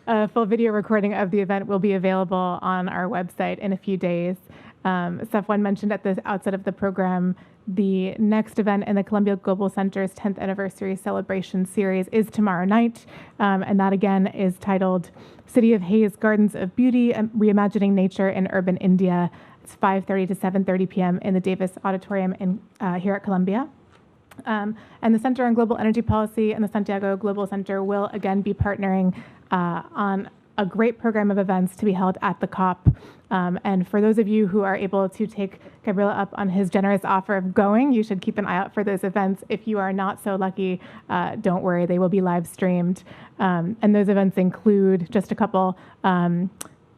A full video recording of the event will be available on our website in a few days. Safwan mentioned at the outset of the program, the next event in the Columbia Global Center's 10th anniversary celebration series is tomorrow night, and that again is titled City of Haze, Gardens of Beauty, Reimagining Nature in Urban India. It's 5:30 to 7:30 p.m. in the Davis Auditorium here at Columbia. And the Center on Global Energy Policy and the Santiago Global Center will again be partnering on a great program of events to be held at the COP. And for those of you who are able to take Gabriel up on his generous offer of going, you should keep an eye out for those events. If you are not so lucky, don't worry, they will be live streamed. And those events include just a couple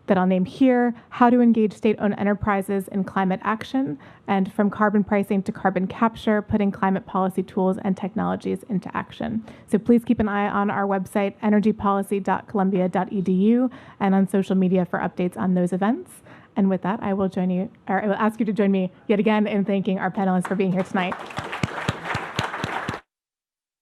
that I'll name here: how to engage state-owned enterprises in climate action, and from carbon pricing to carbon capture, putting climate policy tools and technologies into action. So please keep an eye on our website, energypolicy.columbia.edu, and on social media for updates on those events. And with that, I will ask you to join me yet again in thanking our panelists for being here tonight.